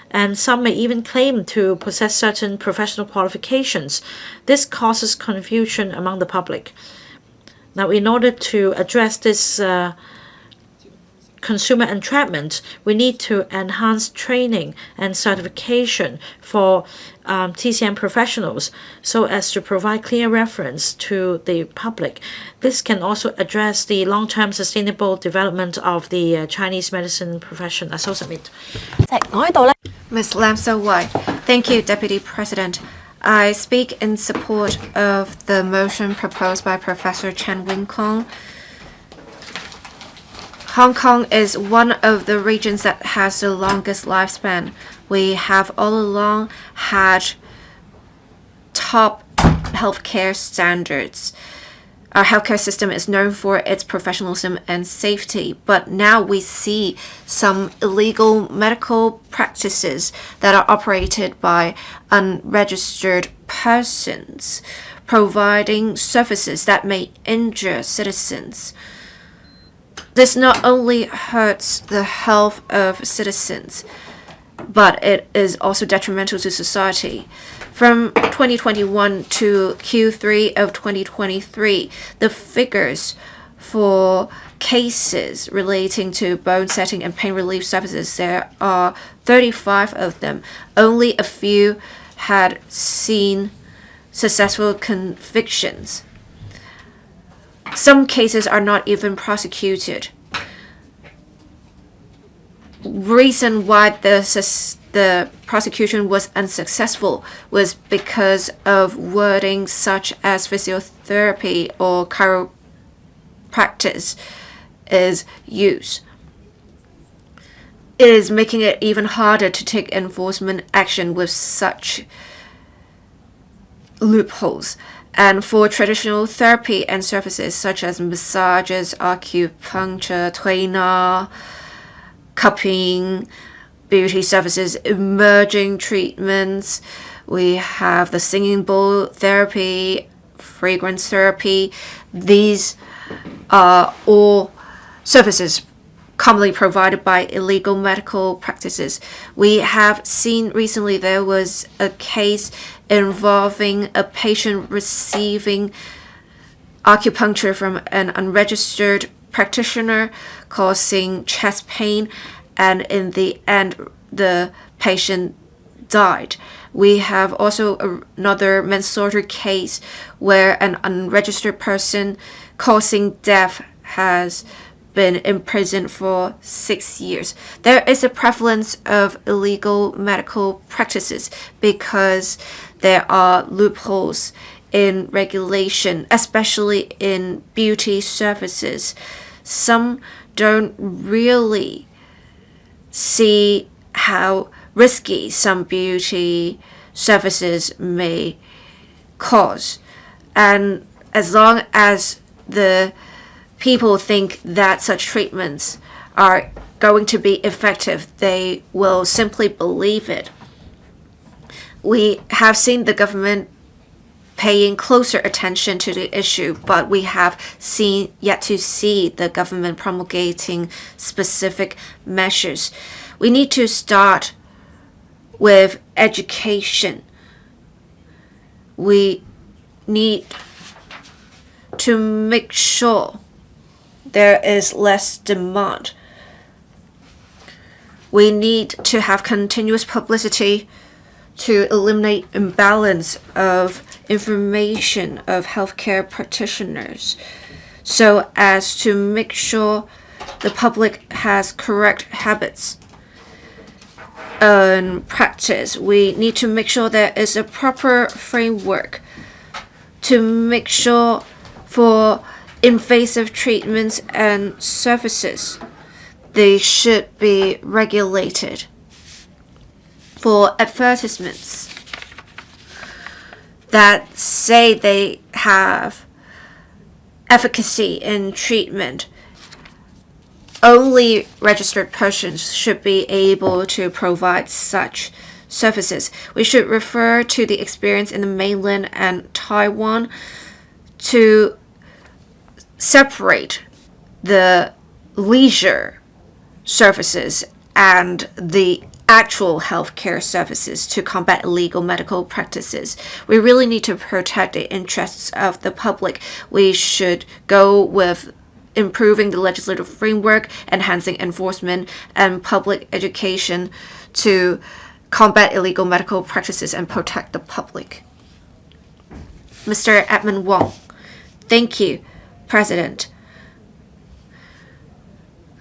and some may even claim to possess certain professional qualifications. This causes confusion among the public. Now, in order to address this consumer entrapment, we need to enhance training and certification for TCM professionals so as to provide clear reference to the public. This can also address the long-term sustainable development of the Chinese medicine profession. I so submit. Ms. Lam So Wai. Thank you, Deputy President. I speak in support of the motion proposed by Professor Chen Wing-kwong. Hong Kong is one of the regions that has the longest lifespan. We have all along had top healthcare standards. our healthcare system is known for its professionalism and safety, but now we see some illegal medical practices that are operated by unregistered persons, providing services that may injure citizens. This not only hurts the health of citizens, but it is also detrimental to society. From 2021 to Q3 of 2023, the figures for cases relating to bone setting and pain relief services, there are 35 of them. Only a few had seen successful convictions. Some cases are not even prosecuted. Reason why the prosecution was unsuccessful was because of wording such as physiotherapy or chiropractic is used. It is making it even harder to take enforcement action with such loopholes. And for traditional therapy and services such as massages, acupuncture, trainer, cupping, beauty services, emerging treatments, we have the singing bowl therapy, fragrance therapy. These are all services commonly provided by illegal medical practices. We have seen recently there was a case involving a patient receiving acupuncture from an unregistered practitioner, causing chest pain, and in the end the patient died. We have also another manslaughter case where an unregistered person causing death has been imprisoned for 6 years. There is a prevalence of illegal medical practices because there are loopholes in regulation, especially in beauty services. Some don't really see how risky some beauty services may cause. And as long as the people think that such treatments are going to be effective, they will simply believe it. We have seen the government paying closer attention to the issue, but we have yet to see the government promulgating specific measures. We need to start with education. We need to make sure there is less demand. We need to have continuous publicity to eliminate imbalance of information of healthcare practitioners so as to make sure the public has correct habits and practice. We need to make sure there is a proper framework to make sure for invasive treatments and services, they should be regulated. For advertisements that say they have efficacy in treatment, only registered persons should be able to provide such services. We should refer to the experience in the mainland and Taiwan to separate the leisure services and the actual healthcare services to combat illegal medical practices. We really need to protect the interests of the public. We should go with improving the legislative framework, enhancing enforcement, and public education to combat illegal medical practices and protect the public. Mr. Edmund Wong. Thank you, President.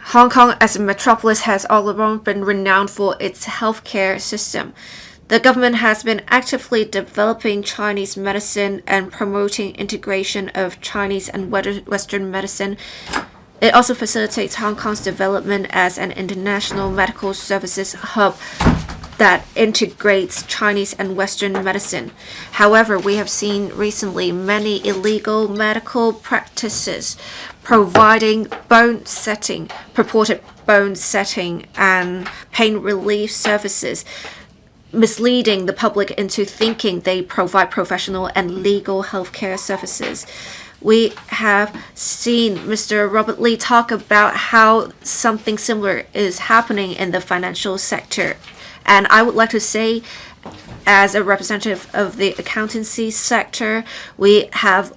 Hong Kong as a metropolis has all along been renowned for its healthcare system. The government has been actively developing Chinese medicine and promoting integration of Chinese and Western medicine. It also facilitates Hong Kong's development as an international medical services hub. that integrates Chinese and Western medicine. However, we have seen recently many illegal medical practices providing purported bone setting and pain relief services, misleading the public into thinking they provide professional and legal healthcare services. We have seen Mr. Robert Lee talk about how something similar is happening in the financial sector. And I would like to say, as a representative of the accountancy sector, we have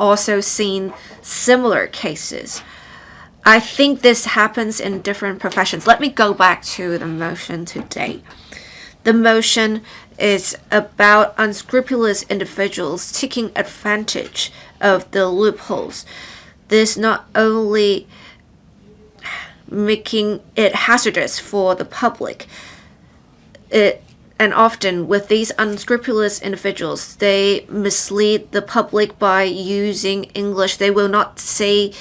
also seen similar cases. I think this happens in different professions. Let me go back to the motion today. The motion is about unscrupulous individuals taking advantage of the loopholes. This not only making it hazardous for the public, and often with these unscrupulous individuals, they mislead the public by using English. They will not say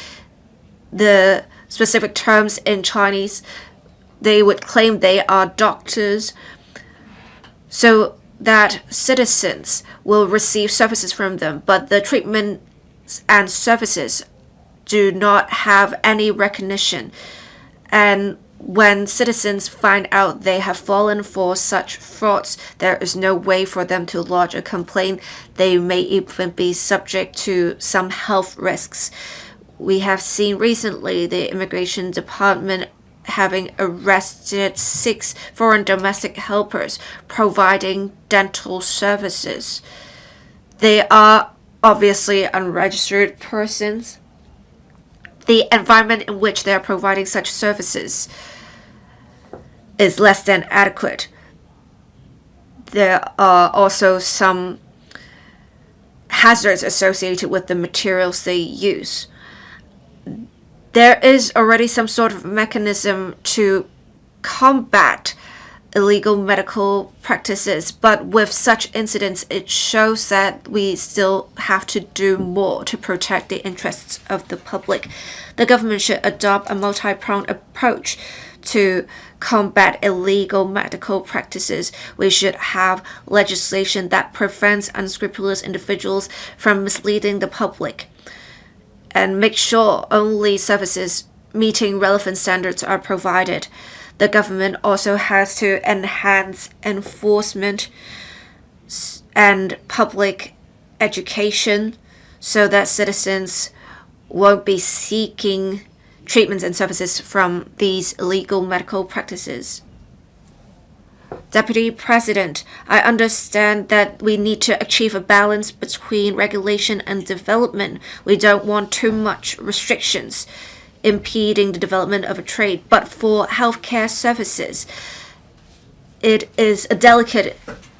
the specific terms in Chinese. They would claim they are doctors, so that citizens will receive services from them, but the treatments and services do not have any recognition. And when citizens find out they have fallen for such frauds, there is no way for them to lodge a complaint. They may even be subject to some health risks. We have seen recently the Immigration Department having arrested 6 foreign domestic helpers providing dental services. They are obviously unregistered persons. The environment in which they are providing such services is less than adequate. There are also some hazards associated with the materials they use. There is already some sort of mechanism to combat illegal medical practices, but with such incidents, it shows that we still have to do more to protect the interests of the public. The government should adopt a multi-pronged approach to combat illegal medical practices. We should have legislation that prevents unscrupulous individuals from misleading the public, and make sure only services meeting relevant standards are provided. The government also has to enhance enforcement and public education so that citizens won't be seeking treatments and services from these illegal medical practices. Deputy President, I understand that we need to achieve a balance between regulation and development. We don't want too much restrictions impeding the development of a trade, but for healthcare services, it is a delicate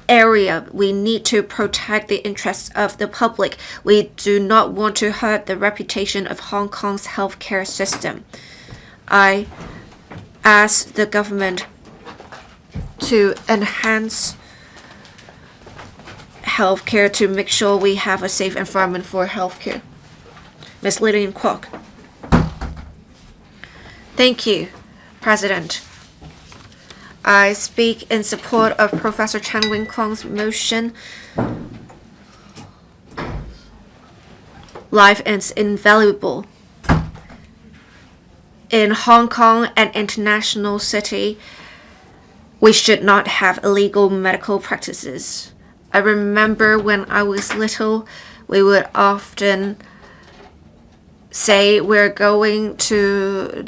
area. We need to protect the interests of the public. We do not want to hurt the reputation of Hong Kong's healthcare system. I ask the government to enhance healthcare to make sure we have a safe environment for healthcare. Ms. Lillian Kwok. Thank you, President. I speak in support of Professor Chan Wing-kwong's motion. Life is invaluable. In Hong Kong, an international city, we should not have illegal medical practices. I remember when I was little, we would often say we're going to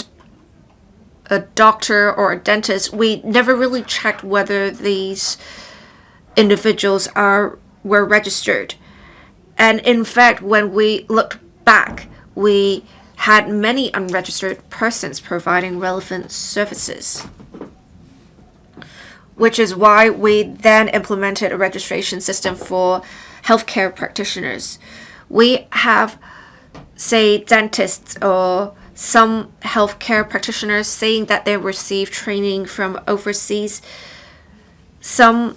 a doctor or a dentist. We never really checked whether these individuals were registered. And in fact, when we looked back, we had many unregistered persons providing relevant services, which is why we then implemented a registration system for healthcare practitioners. We have, say, dentists or some healthcare practitioners saying that they received training from overseas. Some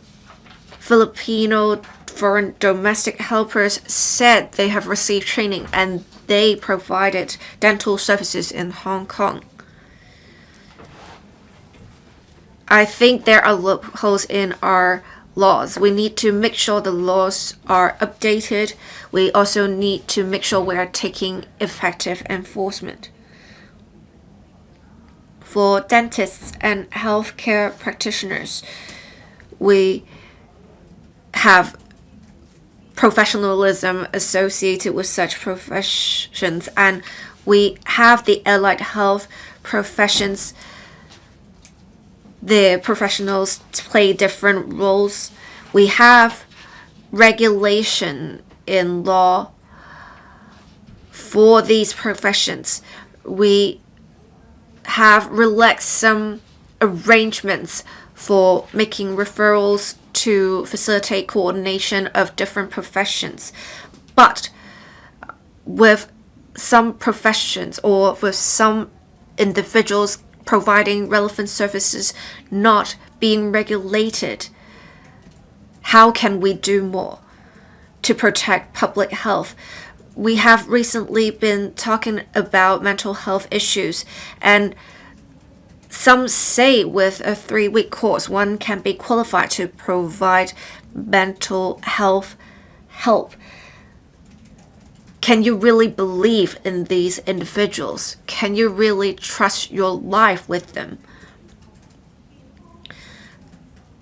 Filipino foreign domestic helpers said they have received training and they provided dental services in Hong Kong. I think there are loopholes in our laws. We need to make sure the laws are updated. We also need to make sure we are taking effective enforcement. For dentists and healthcare practitioners, we have professionalism associated with such professions, and we have the allied health professions. The professionals play different roles. We have regulation in law for these professions. We have relaxed some arrangements for making referrals to facilitate coordination of different professions. But with some professions or with some individuals providing relevant services not being regulated, how can we do more to protect public health? We have recently been talking about mental health issues, and some say with a 3-week course, one can be qualified to provide mental health help. Can you really believe in these individuals? Can you really trust your life with them?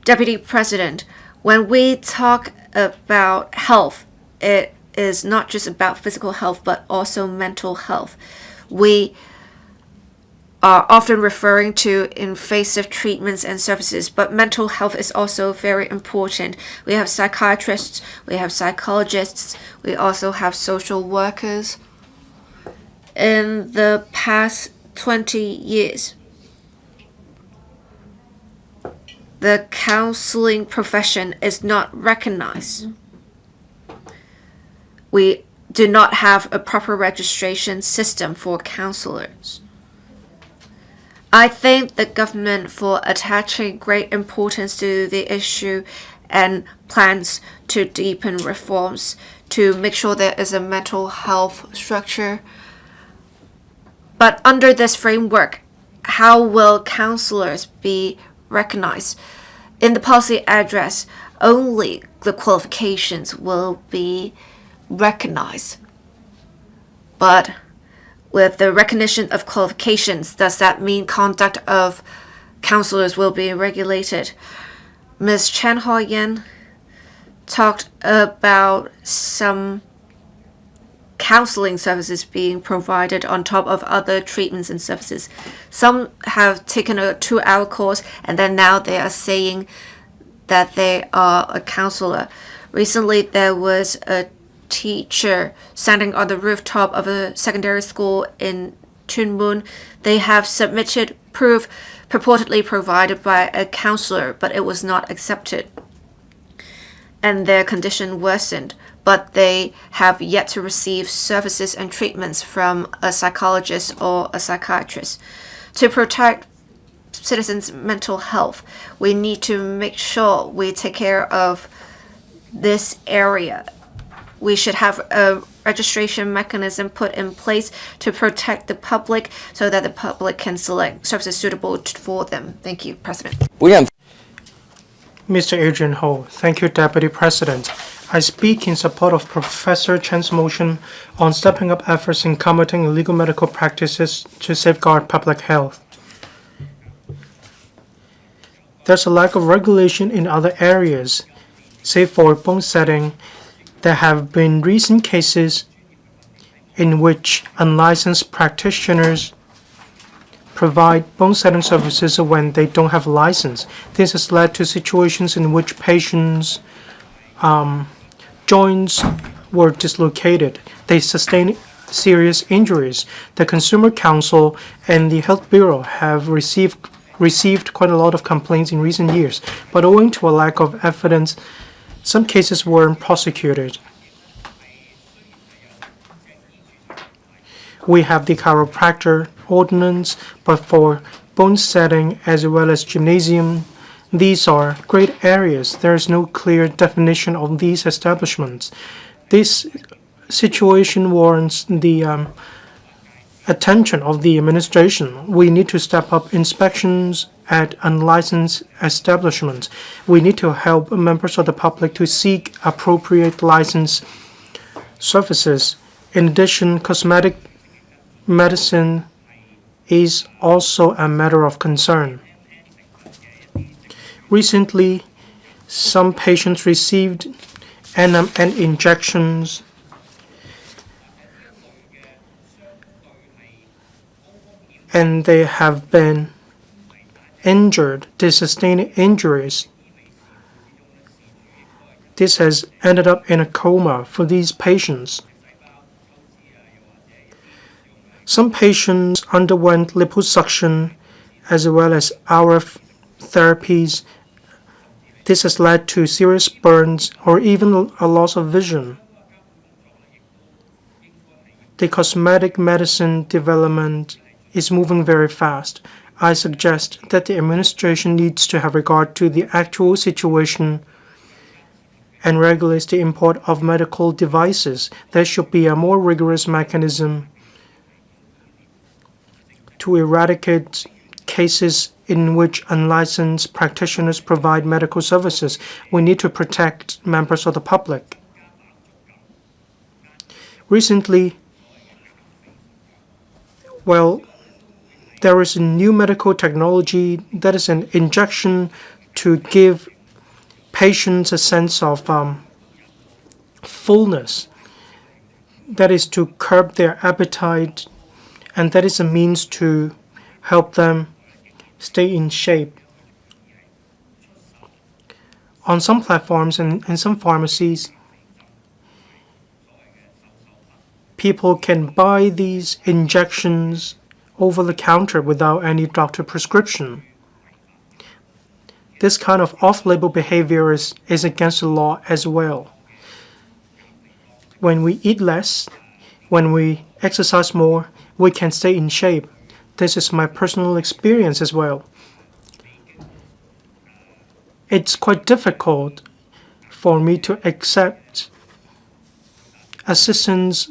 Deputy President, when we talk about health, it is not just about physical health, but also mental health. We are often referring to invasive treatments and services, but mental health is also very important. We have psychiatrists, we have psychologists, we also have social workers. In the past 20 years, the counseling profession is not recognized. We do not have a proper registration system for counselors. I thank the government for attaching great importance to the issue and plans to deepen reforms to make sure there is a mental health structure. But under this framework, how will counselors be recognized? In the policy address, only the qualifications will be recognized. But with the recognition of qualifications, does that mean conduct of counselors will be regulated? Ms. Chen Hao-yan talked about some counseling services being provided on top of other treatments and services. Some have taken a 2-hour course, and then now they are saying that they are a counselor. Recently, there was a teacher standing on the rooftop of a secondary school in Chunmun. They have submitted proof purportedly provided by a counselor, but it was not accepted, and their condition worsened. But they have yet to receive services and treatments from a psychologist or a psychiatrist. To protect citizens' mental health, we need to make sure we take care of this area. We should have a registration mechanism put in place to protect the public so that the public can select services suitable for them. Thank you, President. Mr. Adrian Ho, thank you, Deputy President. I speak in support of Professor Chen's motion on stepping up efforts in combating illegal medical practices to safeguard public health. There's a lack of regulation in other areas, say for bone setting. There have been recent cases in which unlicensed practitioners provide bone setting services when they don't have a license. This has led to situations in which patients' joints were dislocated. They sustained serious injuries. The Consumer Council and the Health Bureau have received quite a lot of complaints in recent years, but owing to a lack of evidence, some cases weren't prosecuted. We have the chiropractor ordinance, but for bone setting as well as gymnasium, these are great areas. There is no clear definition of these establishments. This situation warrants the attention of the administration. We need to step up inspections at unlicensed establishments. We need to help members of the public to seek appropriate license services. In addition, cosmetic medicine is also a matter of concern. Recently, some patients received NMN injections and they have been injured. They sustained injuries. This has ended up in a coma for these patients. Some patients underwent liposuction as well as RF therapies. This has led to serious burns or even a loss of vision. The cosmetic medicine development is moving very fast. I suggest that the administration needs to have regard to the actual situation and regulates the import of medical devices. There should be a more rigorous mechanism to eradicate cases in which unlicensed practitioners provide medical services. We need to protect members of the public. Recently, there is a new medical technology that is an injection to give patients a sense of fullness. That is to curb their appetite, and that is a means to help them stay in shape. On some platforms and in some pharmacies, people can buy these injections over the counter without any doctor prescription. This kind of off-label behavior is against the law as well. When we eat less, when we exercise more, we can stay in shape. This is my personal experience as well. It's quite difficult for me to accept assistance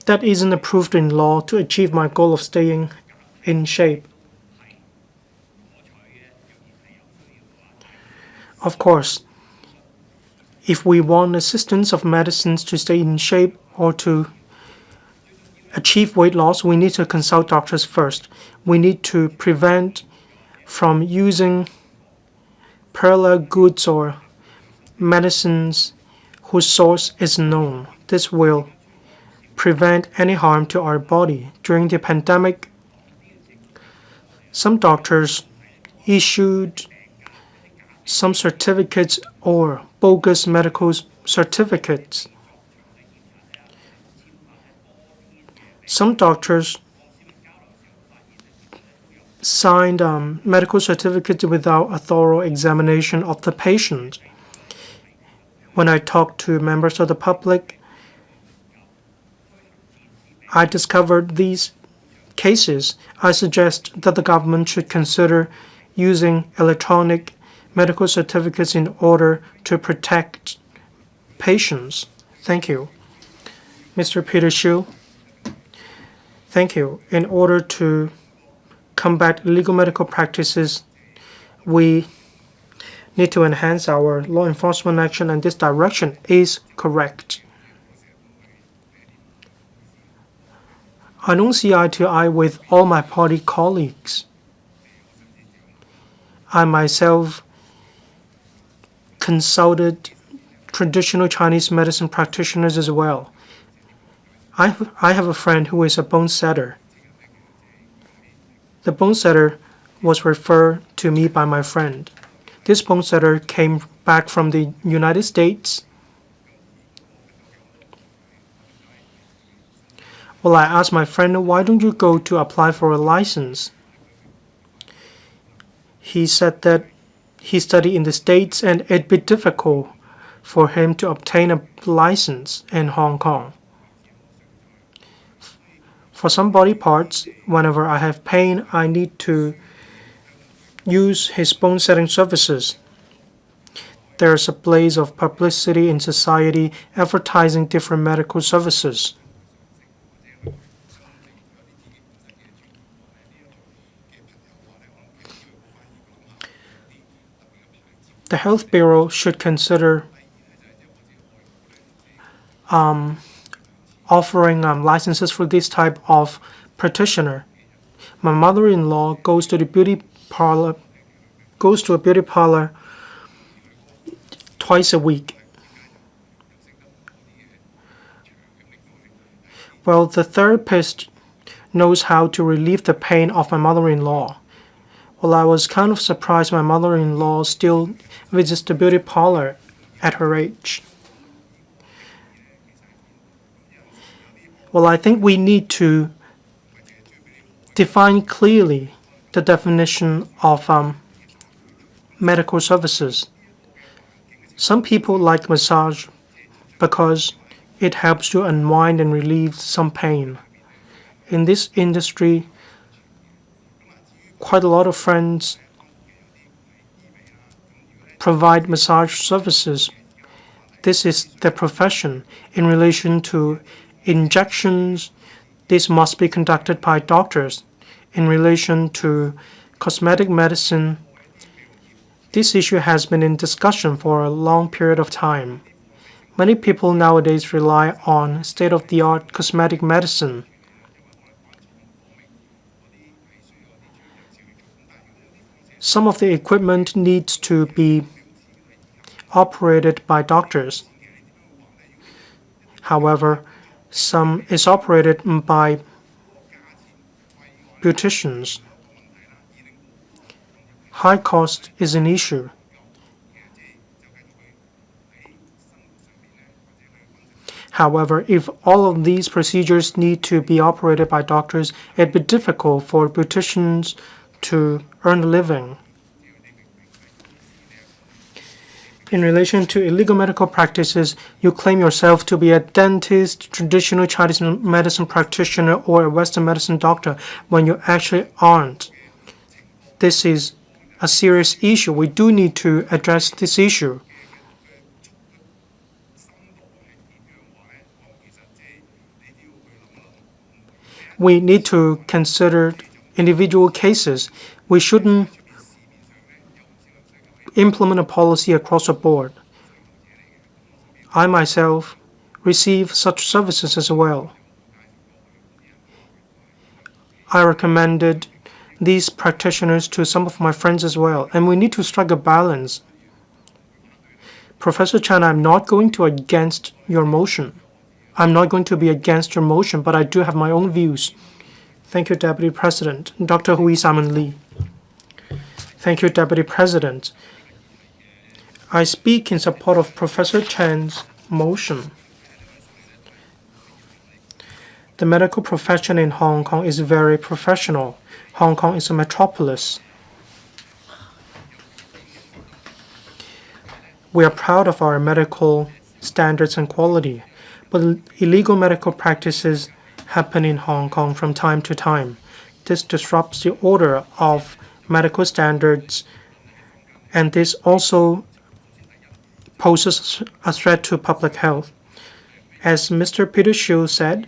that isn't approved in law to achieve my goal of staying in shape. Of course, if we want assistance of medicines to stay in shape or to achieve weight loss, we need to consult doctors first. We need to prevent from using parallel goods or medicines whose source is known. This will prevent any harm to our body. During the pandemic, some doctors issued some certificates or bogus medical certificates. Some doctors signed medical certificates without a thorough examination of the patient. When I talked to members of the public, I discovered these cases. I suggest that the government should consider using electronic medical certificates in order to protect patients. Thank you. Mr. Peter Xu. Thank you. In order to combat illegal medical practices, we need to enhance our law enforcement action, and this direction is correct. I don't see eye to eye with all my party colleagues. I myself consulted traditional Chinese medicine practitioners as well. I have a friend who is a bone setter. The bone setter was referred to me by my friend. This bone setter came back from the United States. Well, I asked my friend, why don't you go to apply for a license? He said that he studied in the States and it'd be difficult for him to obtain a license in Hong Kong. For some body parts, whenever I have pain, I need to use his bone setting services. there's a blaze of publicity in society advertising different medical services. The Health Bureau should consider offering licenses for this type of practitioner. My mother-in-law goes to a beauty parlor twice a week. Well, the therapist knows how to relieve the pain of my mother-in-law. Well, I was kind of surprised my mother-in-law still visits the beauty parlor at her age. Well, I think we need to define clearly the definition of medical services. Some people like massage because it helps to unwind and relieve some pain. In this industry, quite a lot of friends provide massage services. This is their profession. In relation to injections, this must be conducted by doctors. In relation to cosmetic medicine, this issue has been in discussion for a long period of time. Many people nowadays rely on state-of-the-art cosmetic medicine. Some of the equipment needs to be operated by doctors. However, some is operated by beauticians. High cost is an issue. However, if all of these procedures need to be operated by doctors, it'd be difficult for beauticians to earn a living. In relation to illegal medical practices, you claim yourself to be a dentist, traditional Chinese medicine practitioner, or a Western medicine doctor when you actually aren't. This is a serious issue. We do need to address this issue. We need to consider individual cases. We shouldn't implement a policy across the board. I myself receive such services as well. I recommended these practitioners to some of my friends as well, and we need to strike a balance. Professor Chan, I'm not going to against your motion. I'm not going to be against your motion, but I do have my own views. Thank you, Deputy President. Dr. Hui Simon Lee. Thank you, Deputy President. I speak in support of Professor Chan's motion. The medical profession in Hong Kong is very professional. Hong Kong is a metropolis. We are proud of our medical standards and quality, but illegal medical practices happen in Hong Kong from time to time. This disrupts the order of medical standards, and this also poses a threat to public health. As Mr. Peter Shiu said,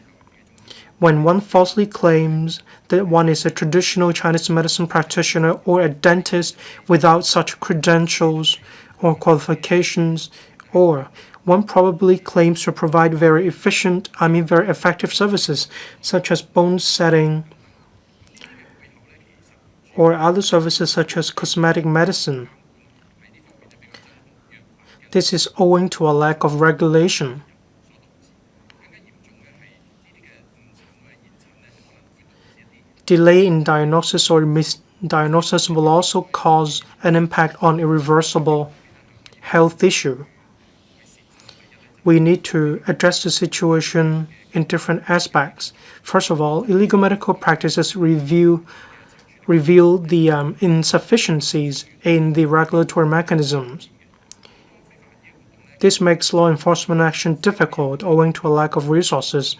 when one falsely claims that one is a traditional Chinese medicine practitioner or a dentist without such credentials or qualifications, or one probably claims to provide very effective services such as bone setting or other services such as cosmetic medicine. This is owing to a lack of regulation. Delay in diagnosis or misdiagnosis will also cause an impact on irreversible health issue. We need to address the situation in different aspects. First of all, illegal medical practices reveal the insufficiencies in the regulatory mechanisms. This makes law enforcement action difficult owing to a lack of resources.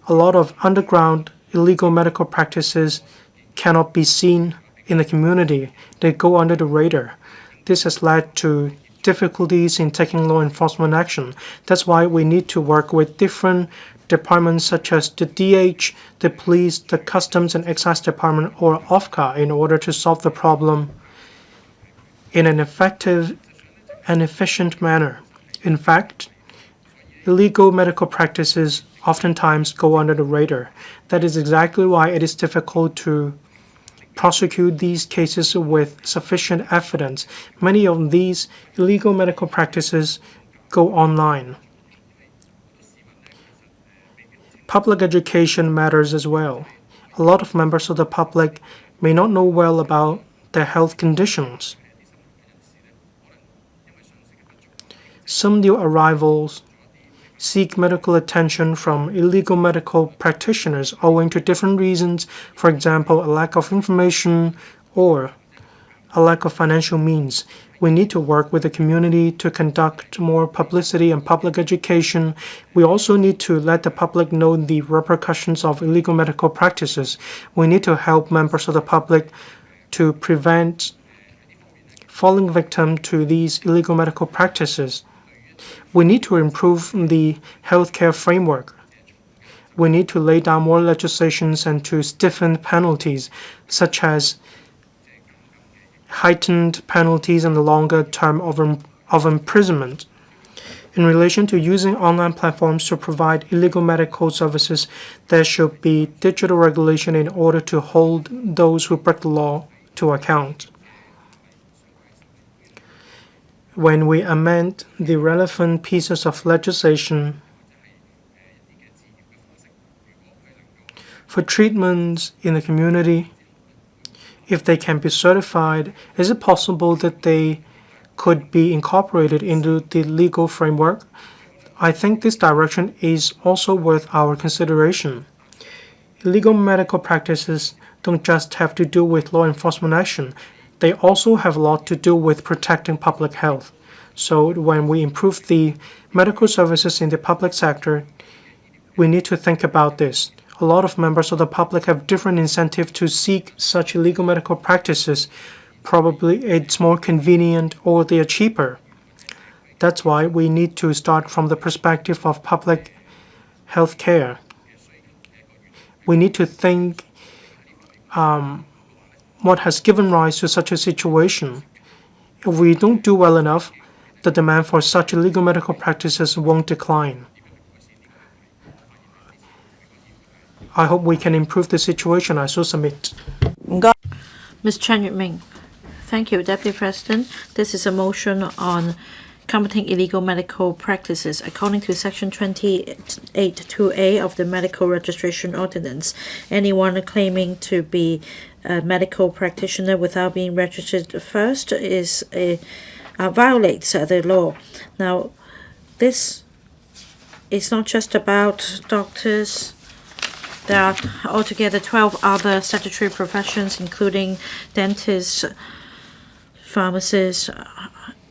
A lot of underground illegal medical practices cannot be seen in the community. They go under the radar. This has led to difficulties in taking law enforcement action. That's why we need to work with different departments such as the DH, the police, the Customs and Excise Department, or OFCA in order to solve the problem in an effective and efficient manner. In fact, illegal medical practices oftentimes go under the radar. That is exactly why it is difficult to prosecute these cases with sufficient evidence. Many of these illegal medical practices go online. Public education matters as well. A lot of members of the public may not know well about their health conditions. Some new arrivals seek medical attention from illegal medical practitioners owing to different reasons, for example, a lack of information or a lack of financial means. We need to work with the community to conduct more publicity and public education. We also need to let the public know the repercussions of illegal medical practices. We need to help members of the public to prevent falling victim to these illegal medical practices. We need to improve the healthcare framework. We need to lay down more legislations and to stiffen penalties, such as heightened penalties and the longer term of imprisonment. In relation to using online platforms to provide illegal medical services, there should be digital regulation in order to hold those who break the law to account. When we amend the relevant pieces of legislation for treatments in the community, if they can be certified, is it possible that they could be incorporated into the legal framework? I think this direction is also worth our consideration. Illegal medical practices don't just have to do with law enforcement action. They also have a lot to do with protecting public health. So when we improve the medical services in the public sector, we need to think about this. A lot of members of the public have different incentives to seek such illegal medical practices. Probably it's more convenient or they are cheaper. That's why we need to start from the perspective of public health care. We need to think what has given rise to such a situation. If we don't do well enough, the demand for such illegal medical practices won't decline. I hope we can improve the situation. I so submit. Ms. Chen Yuming. Thank you, Deputy President. This is a motion on combating illegal medical practices. According to Section 28(2)(a) of the Medical Registration Ordinance, anyone claiming to be a medical practitioner without being registered first violates the law. Now, this is not just about doctors. There are altogether 12 other statutory professions, including dentists, pharmacists,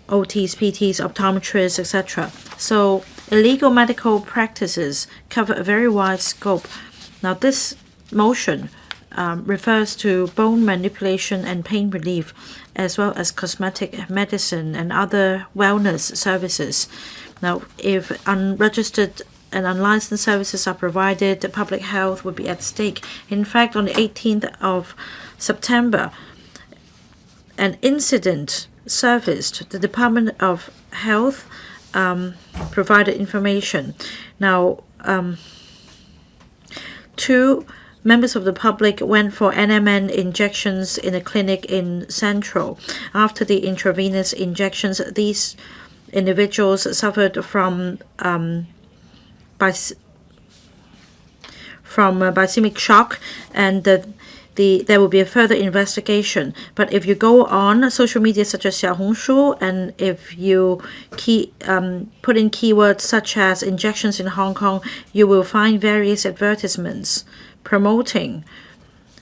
OTs, PTs, optometrists, etc. So illegal medical practices cover a very wide scope. Now, this motion refers to bone manipulation and pain relief, as well as cosmetic medicine and other wellness services. Now, if unregistered and unlicensed services are provided, the public health would be at stake. In fact, on the 18th of September, an incident surfaced. The Department of Health provided information. Now, two members of the public went for NMN injections in a clinic in Central. After the intravenous injections, these individuals suffered from glycemic shock, and there will be a further investigation. But if you go on social media such as Xiaohongshu, and if you put in keywords such as injections in Hong Kong, you will find various advertisements promoting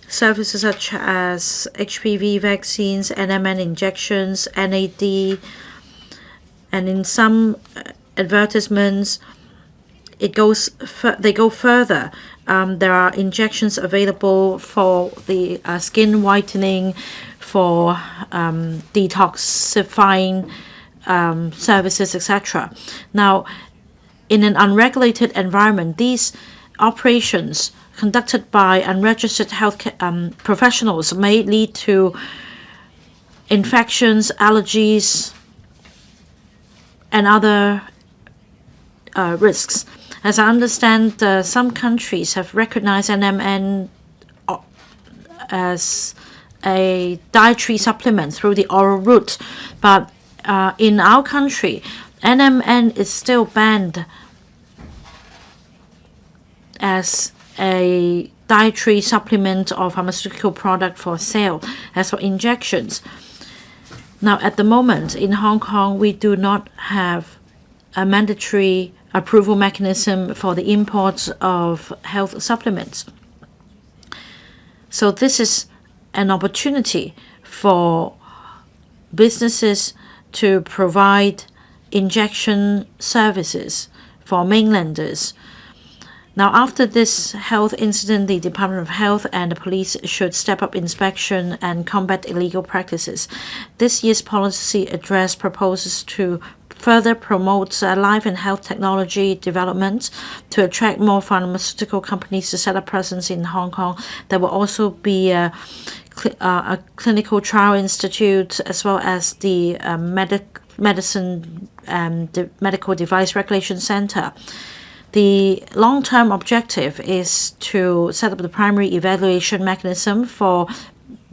services such as HPV vaccines, NMN injections, NAD, and in some advertisements, they go further. There are injections available for the skin whitening, for detoxifying services, etc. Now, in an unregulated environment, these operations conducted by unregistered healthcare professionals may lead to infections, allergies, and other risks. As I understand, some countries have recognized NMN as a dietary supplement through the oral route, but in our country, NMN is still banned as a dietary supplement or pharmaceutical product for sale as for injections. Now, at the moment in Hong Kong, we do not have a mandatory approval mechanism for the import of health supplements. So this is an opportunity for businesses to provide injection services for mainlanders. Now, after this health incident, the Department of Health and the police should step up inspection and combat illegal practices. This year's policy address proposes to further promote life and health technology development to attract more pharmaceutical companies to set up presence in Hong Kong. There will also be a clinical trial institute as well as the medicine and the medical device regulation center. The long-term objective is to set up the primary evaluation mechanism for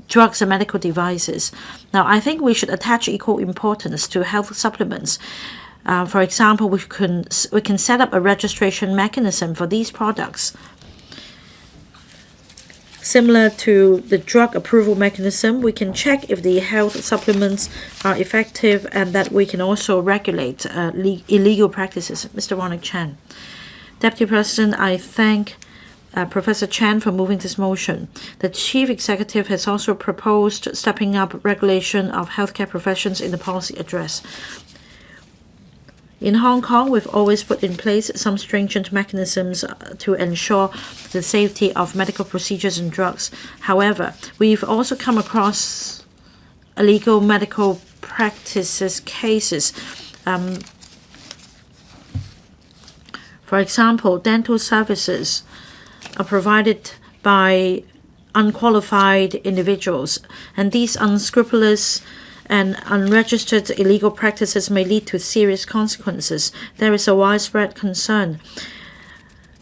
drugs and medical devices. Now, I think we should attach equal importance to health supplements. For example, we can set up a registration mechanism for these products. Similar to the drug approval mechanism, we can check if the health supplements are effective and that we can also regulate illegal practices. Mr. Ronald Chan. Deputy President, I thank Professor Chan for moving this motion. The Chief Executive has also proposed stepping up regulation of healthcare professions in the policy address. In Hong Kong, we've always put in place some stringent mechanisms to ensure the safety of medical procedures and drugs. However, we've also come across illegal medical practices cases. For example, dental services are provided by unqualified individuals, and these unscrupulous and unregistered illegal practices may lead to serious consequences. There is a widespread concern.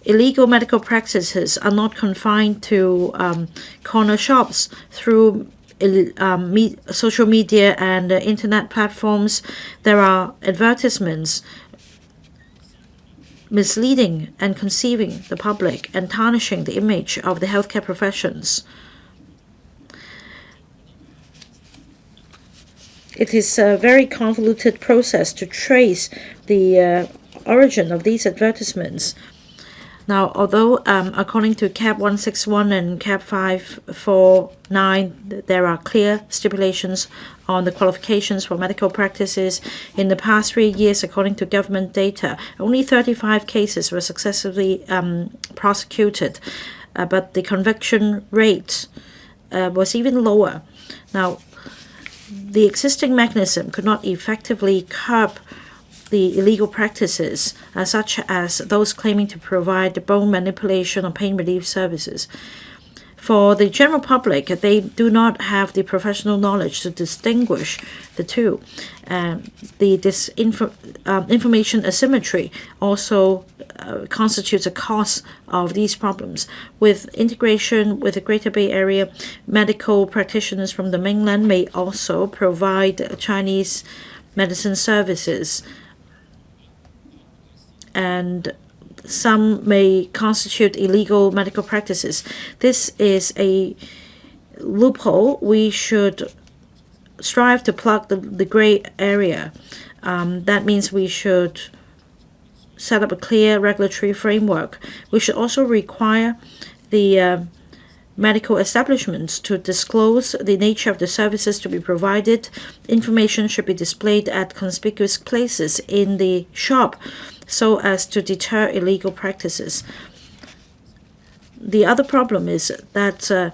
Illegal medical practices are not confined to corner shops. Through social media and internet platforms, there are advertisements misleading and conceiving the public and tarnishing the image of the healthcare professions. It is a very convoluted process to trace the origin of these advertisements. Now, although according to CAP 161 and CAP 549, there are clear stipulations on the qualifications for medical practices, in the past 3 years, according to government data, only 35 cases were successfully prosecuted, but the conviction rate was even lower. Now, the existing mechanism could not effectively curb the illegal practices, such as those claiming to provide bone manipulation or pain relief services. For the general public, they do not have the professional knowledge to distinguish the two. The information asymmetry also constitutes a cause of these problems. With integration with the Greater Bay Area, medical practitioners from the mainland may also provide Chinese medicine services, and some may constitute illegal medical practices. This is a loophole. We should strive to plug the gray area. That means we should set up a clear regulatory framework. We should also require the medical establishments to disclose the nature of the services to be provided. Information should be displayed at conspicuous places in the shop so as to deter illegal practices. The other problem is that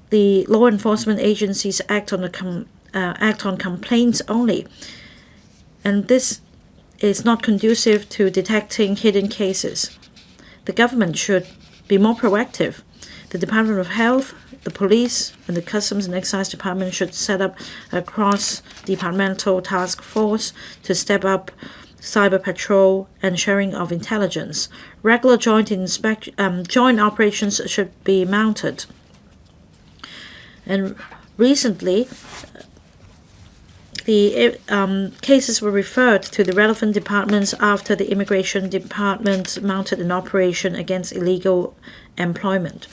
the law enforcement agencies act on complaints only. and this is not conducive to detecting hidden cases. The government should be more proactive. The Department of Health, the police, and the Customs and Excise Department should set up a cross-departmental task force to step up cyber patrol and sharing of intelligence. Regular joint operations should be mounted. And recently, the cases were referred to the relevant departments after the Immigration Department mounted an operation against illegal employment.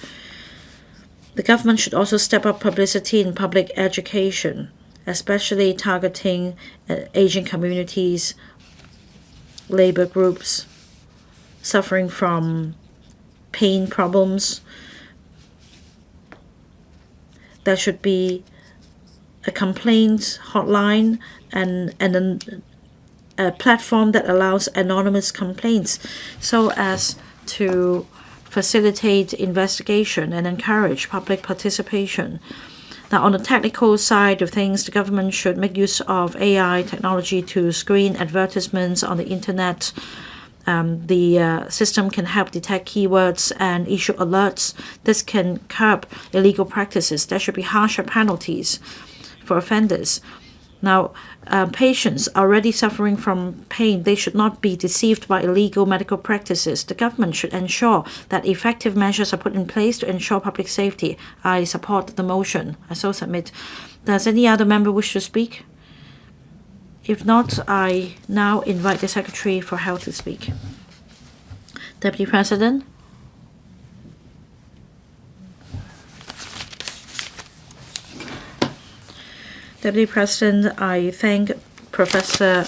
The government should also step up publicity in public education, especially targeting Asian communities, labor groups suffering from pain problems. There should be a complaint hotline and a platform that allows anonymous complaints so as to facilitate investigation and encourage public participation. Now, on the technical side of things, the government should make use of AI technology to screen advertisements on the internet. The system can help detect keywords and issue alerts. This can curb illegal practices. There should be harsher penalties for offenders. Now, patients already suffering from pain, they should not be deceived by illegal medical practices. The government should ensure that effective measures are put in place to ensure public safety. I support the motion. I so submit. Does any other member wish to speak? If not, I now invite the Secretary for Health to speak. Deputy President. Deputy President, I thank Professor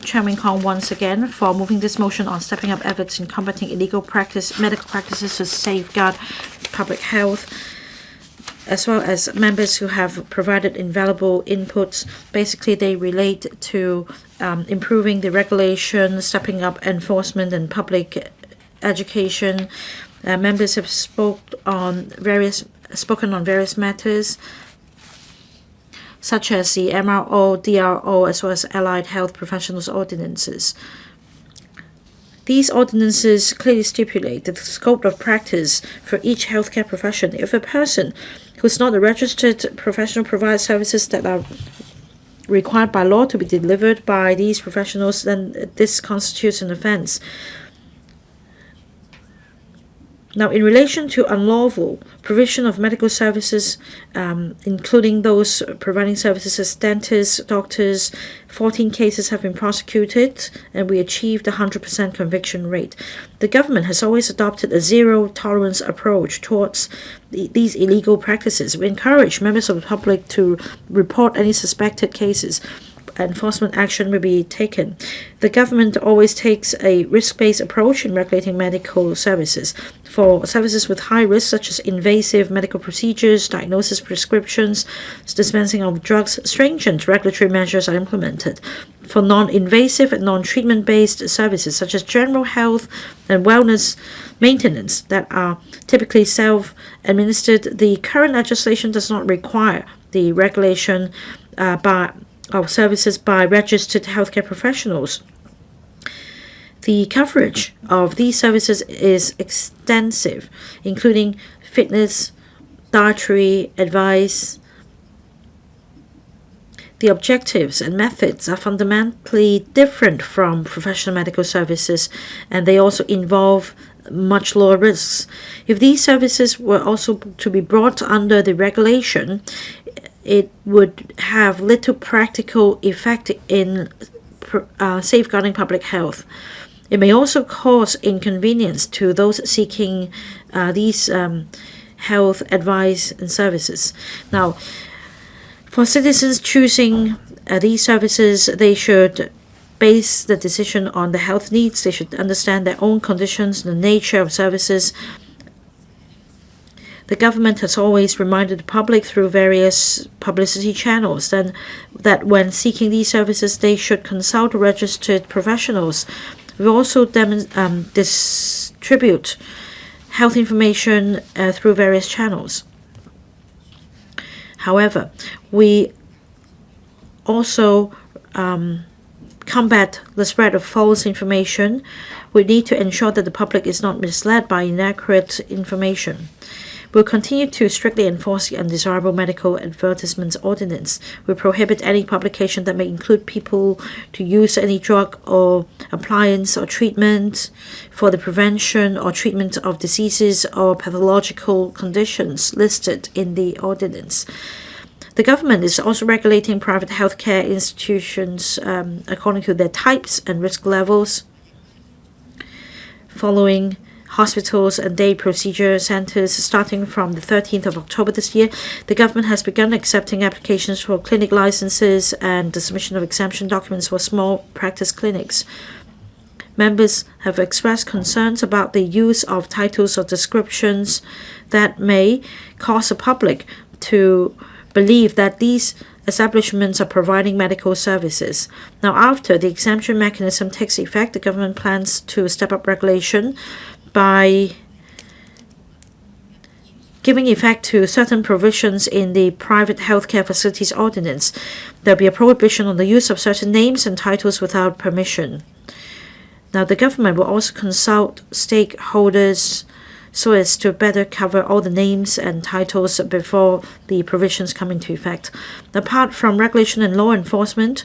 Chen Wing-kwong once again for moving this motion on stepping up efforts in combating illegal medical practices to safeguard public health, as well as members who have provided invaluable inputs. Basically, they relate to improving the regulation, stepping up enforcement and public education. Members have spoken on various matters, such as the MRO, DRO, as well as allied health professionals' ordinances. These ordinances clearly stipulate the scope of practice for each healthcare profession. If a person who is not a registered professional provides services that are required by law to be delivered by these professionals, then this constitutes an offense. Now, in relation to unlawful provision of medical services, including those providing services as dentists, doctors, 14 cases have been prosecuted, and we achieved a 100% conviction rate. The government has always adopted a zero-tolerance approach towards these illegal practices. We encourage members of the public to report any suspected cases. Enforcement action will be taken. The government always takes a risk-based approach in regulating medical services. For services with high risk, such as invasive medical procedures, diagnosis, prescriptions, dispensing of drugs, stringent regulatory measures are implemented. For non-invasive and non-treatment-based services, such as general health and wellness maintenance that are typically self-administered, the current legislation does not require the regulation of services by registered healthcare professionals. The coverage of these services is extensive, including fitness, dietary advice. The objectives and methods are fundamentally different from professional medical services, and they also involve much lower risks. If these services were also to be brought under the regulation, it would have little practical effect in safeguarding public health. It may also cause inconvenience to those seeking these health advice and services. Now, for citizens choosing these services, they should base the decision on the health needs. They should understand their own conditions, the nature of services. The government has always reminded the public through various publicity channels then that when seeking these services, they should consult registered professionals. We also distribute health information through various channels. However, we also combat the spread of false information, we need to ensure that the public is not misled by inaccurate information. We'll continue to strictly enforce the Undesirable Medical Advertisements Ordinance. We prohibit any publication that may include people to use any drug or appliance or treatment for the prevention or treatment of diseases or pathological conditions listed in the ordinance. The government is also regulating private healthcare institutions according to their types and risk levels, following hospitals and day procedure centers. Starting from the 13th of October this year, the government has begun accepting applications for clinic licenses and the submission of exemption documents for small practice clinics. Members have expressed concerns about the use of titles or descriptions that may cause the public to believe that these establishments are providing medical services. Now, after the exemption mechanism takes effect, the government plans to step up regulation by giving effect to certain provisions in the Private Healthcare Facilities Ordinance. There will be a prohibition on the use of certain names and titles without permission. Now, the government will also consult stakeholders so as to better cover all the names and titles before the provisions come into effect. Apart from regulation and law enforcement,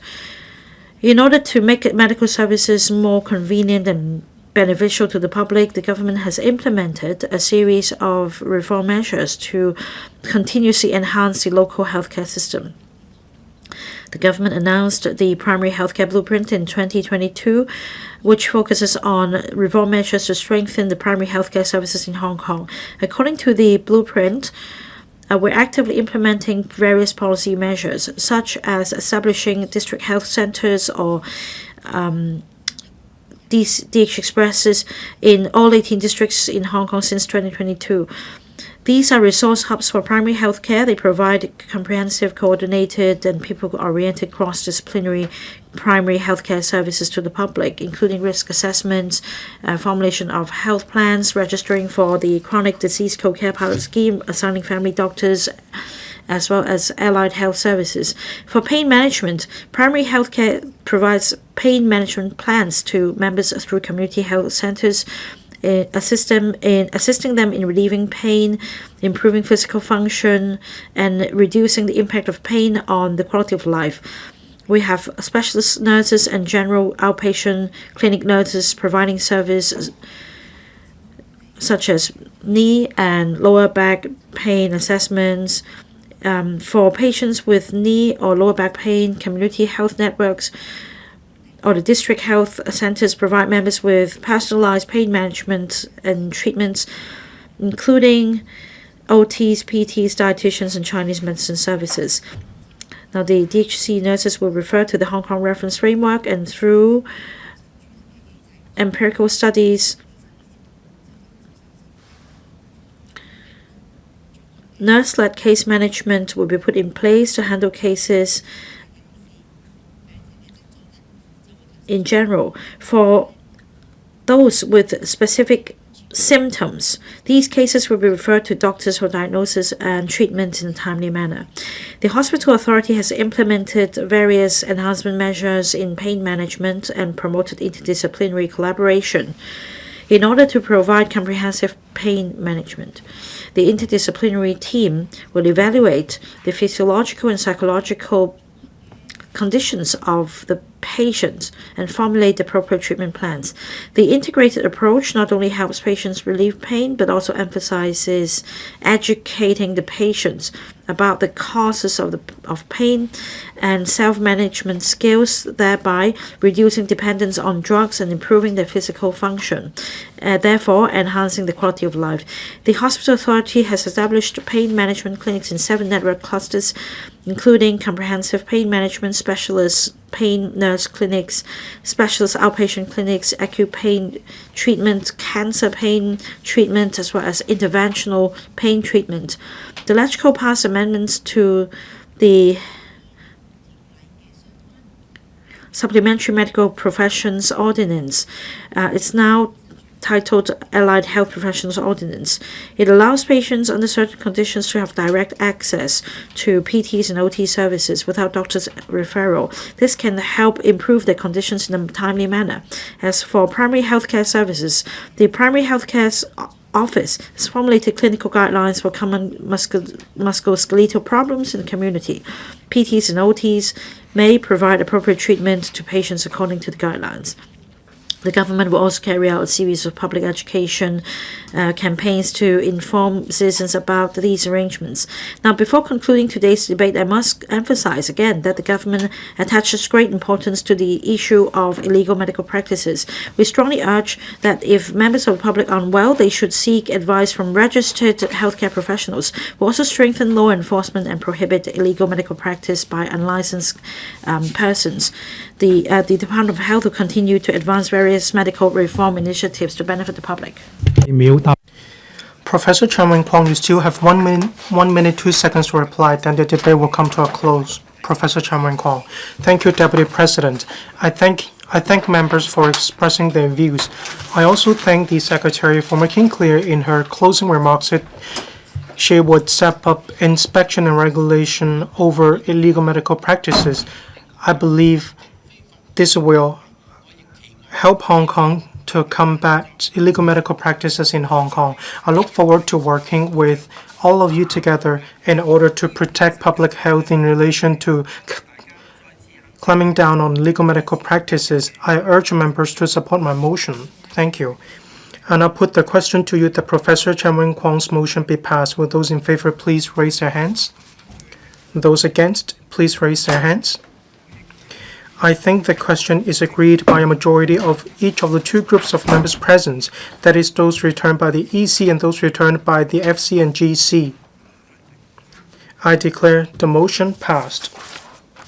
in order to make medical services more convenient and beneficial to the public, the government has implemented a series of reform measures to continuously enhance the local healthcare system. The government announced the Primary Healthcare Blueprint in 2022, which focuses on reform measures to strengthen the primary healthcare services in Hong Kong. According to the blueprint, we're actively implementing various policy measures, such as establishing district health centers or DH Expresses in all 18 districts in Hong Kong since 2022. These are resource hubs for primary health care. They provide comprehensive, coordinated, and people-oriented cross-disciplinary primary healthcare services to the public, including risk assessments, formulation of health plans, registering for the Chronic Disease Co-Care Pilot Scheme, assigning family doctors, as well as allied health services. For pain management, primary healthcare provides pain management plans to members through community health centers, assisting them in relieving pain, improving physical function, and reducing the impact of pain on the quality of life. We have specialist nurses and general outpatient clinic nurses providing services such as knee and lower back pain assessments. For patients with knee or lower back pain, community health networks or the district health centers provide members with personalized pain management and treatments, including OTs, PTs, dietitians, and Chinese medicine services. Now, the DHC nurses will refer to the Hong Kong reference framework, and through empirical studies, nurse-led case management will be put in place to handle cases in general. For those with specific symptoms, these cases will be referred to doctors for diagnosis and treatment in a timely manner. The hospital authority has implemented various enhancement measures in pain management and promoted interdisciplinary collaboration in order to provide comprehensive pain management. The interdisciplinary team will evaluate the physiological and psychological conditions of the patients and formulate appropriate treatment plans. The integrated approach not only helps patients relieve pain, but also emphasizes educating the patients about the causes of pain and self-management skills, thereby reducing dependence on drugs and improving their physical function, therefore enhancing the quality of life. The hospital authority has established pain management clinics in 7 network clusters, including comprehensive pain management specialists, pain nurse clinics, specialist outpatient clinics, acute pain treatment, cancer pain treatment, as well as interventional pain treatment. The LegCo passed amendments to the Supplementary Medical Professions Ordinance. It's now titled Allied Health Professionals Ordinance. It allows patients under certain conditions to have direct access to PTs and OT services without doctor's referral. This can help improve their conditions in a timely manner. As for primary healthcare services, the Primary Healthcare Office has formulated clinical guidelines for common musculoskeletal problems in the community. PTs and OTs may provide appropriate treatment to patients according to the guidelines. The government will also carry out a series of public education campaigns to inform citizens about these arrangements. Now, before concluding today's debate, I must emphasize again that the government attaches great importance to the issue of illegal medical practices. We strongly urge that if members of the public are unwell, they should seek advice from registered healthcare professionals. We'll also strengthen law enforcement and prohibit illegal medical practice by unlicensed persons. The Department of Health will continue to advance various medical reform initiatives to benefit the public. Professor Chen Wing-kwong, you still have 1 minute 2 seconds to reply, then the debate will come to a close. Professor Chen Wing-kwong. Thank you, Deputy President. I thank members for expressing their views. I also thank the Secretary for making clear in her closing remarks that she would step up inspection and regulation over illegal medical practices. I believe this will help Hong Kong to combat illegal medical practices in Hong Kong. I look forward to working with all of you together in order to protect public health in relation to clamping down on illegal medical practices. I urge members to support my motion. Thank you. And I'll put the question to you that Professor Chen Wing-kwong's motion be passed. Will those in favor please raise their hands? Those against, please raise their hands. I think the question is agreed by a majority of each of the two groups of members present, that is, those returned by the EC and those returned by the FC and GC. I declare the motion passed.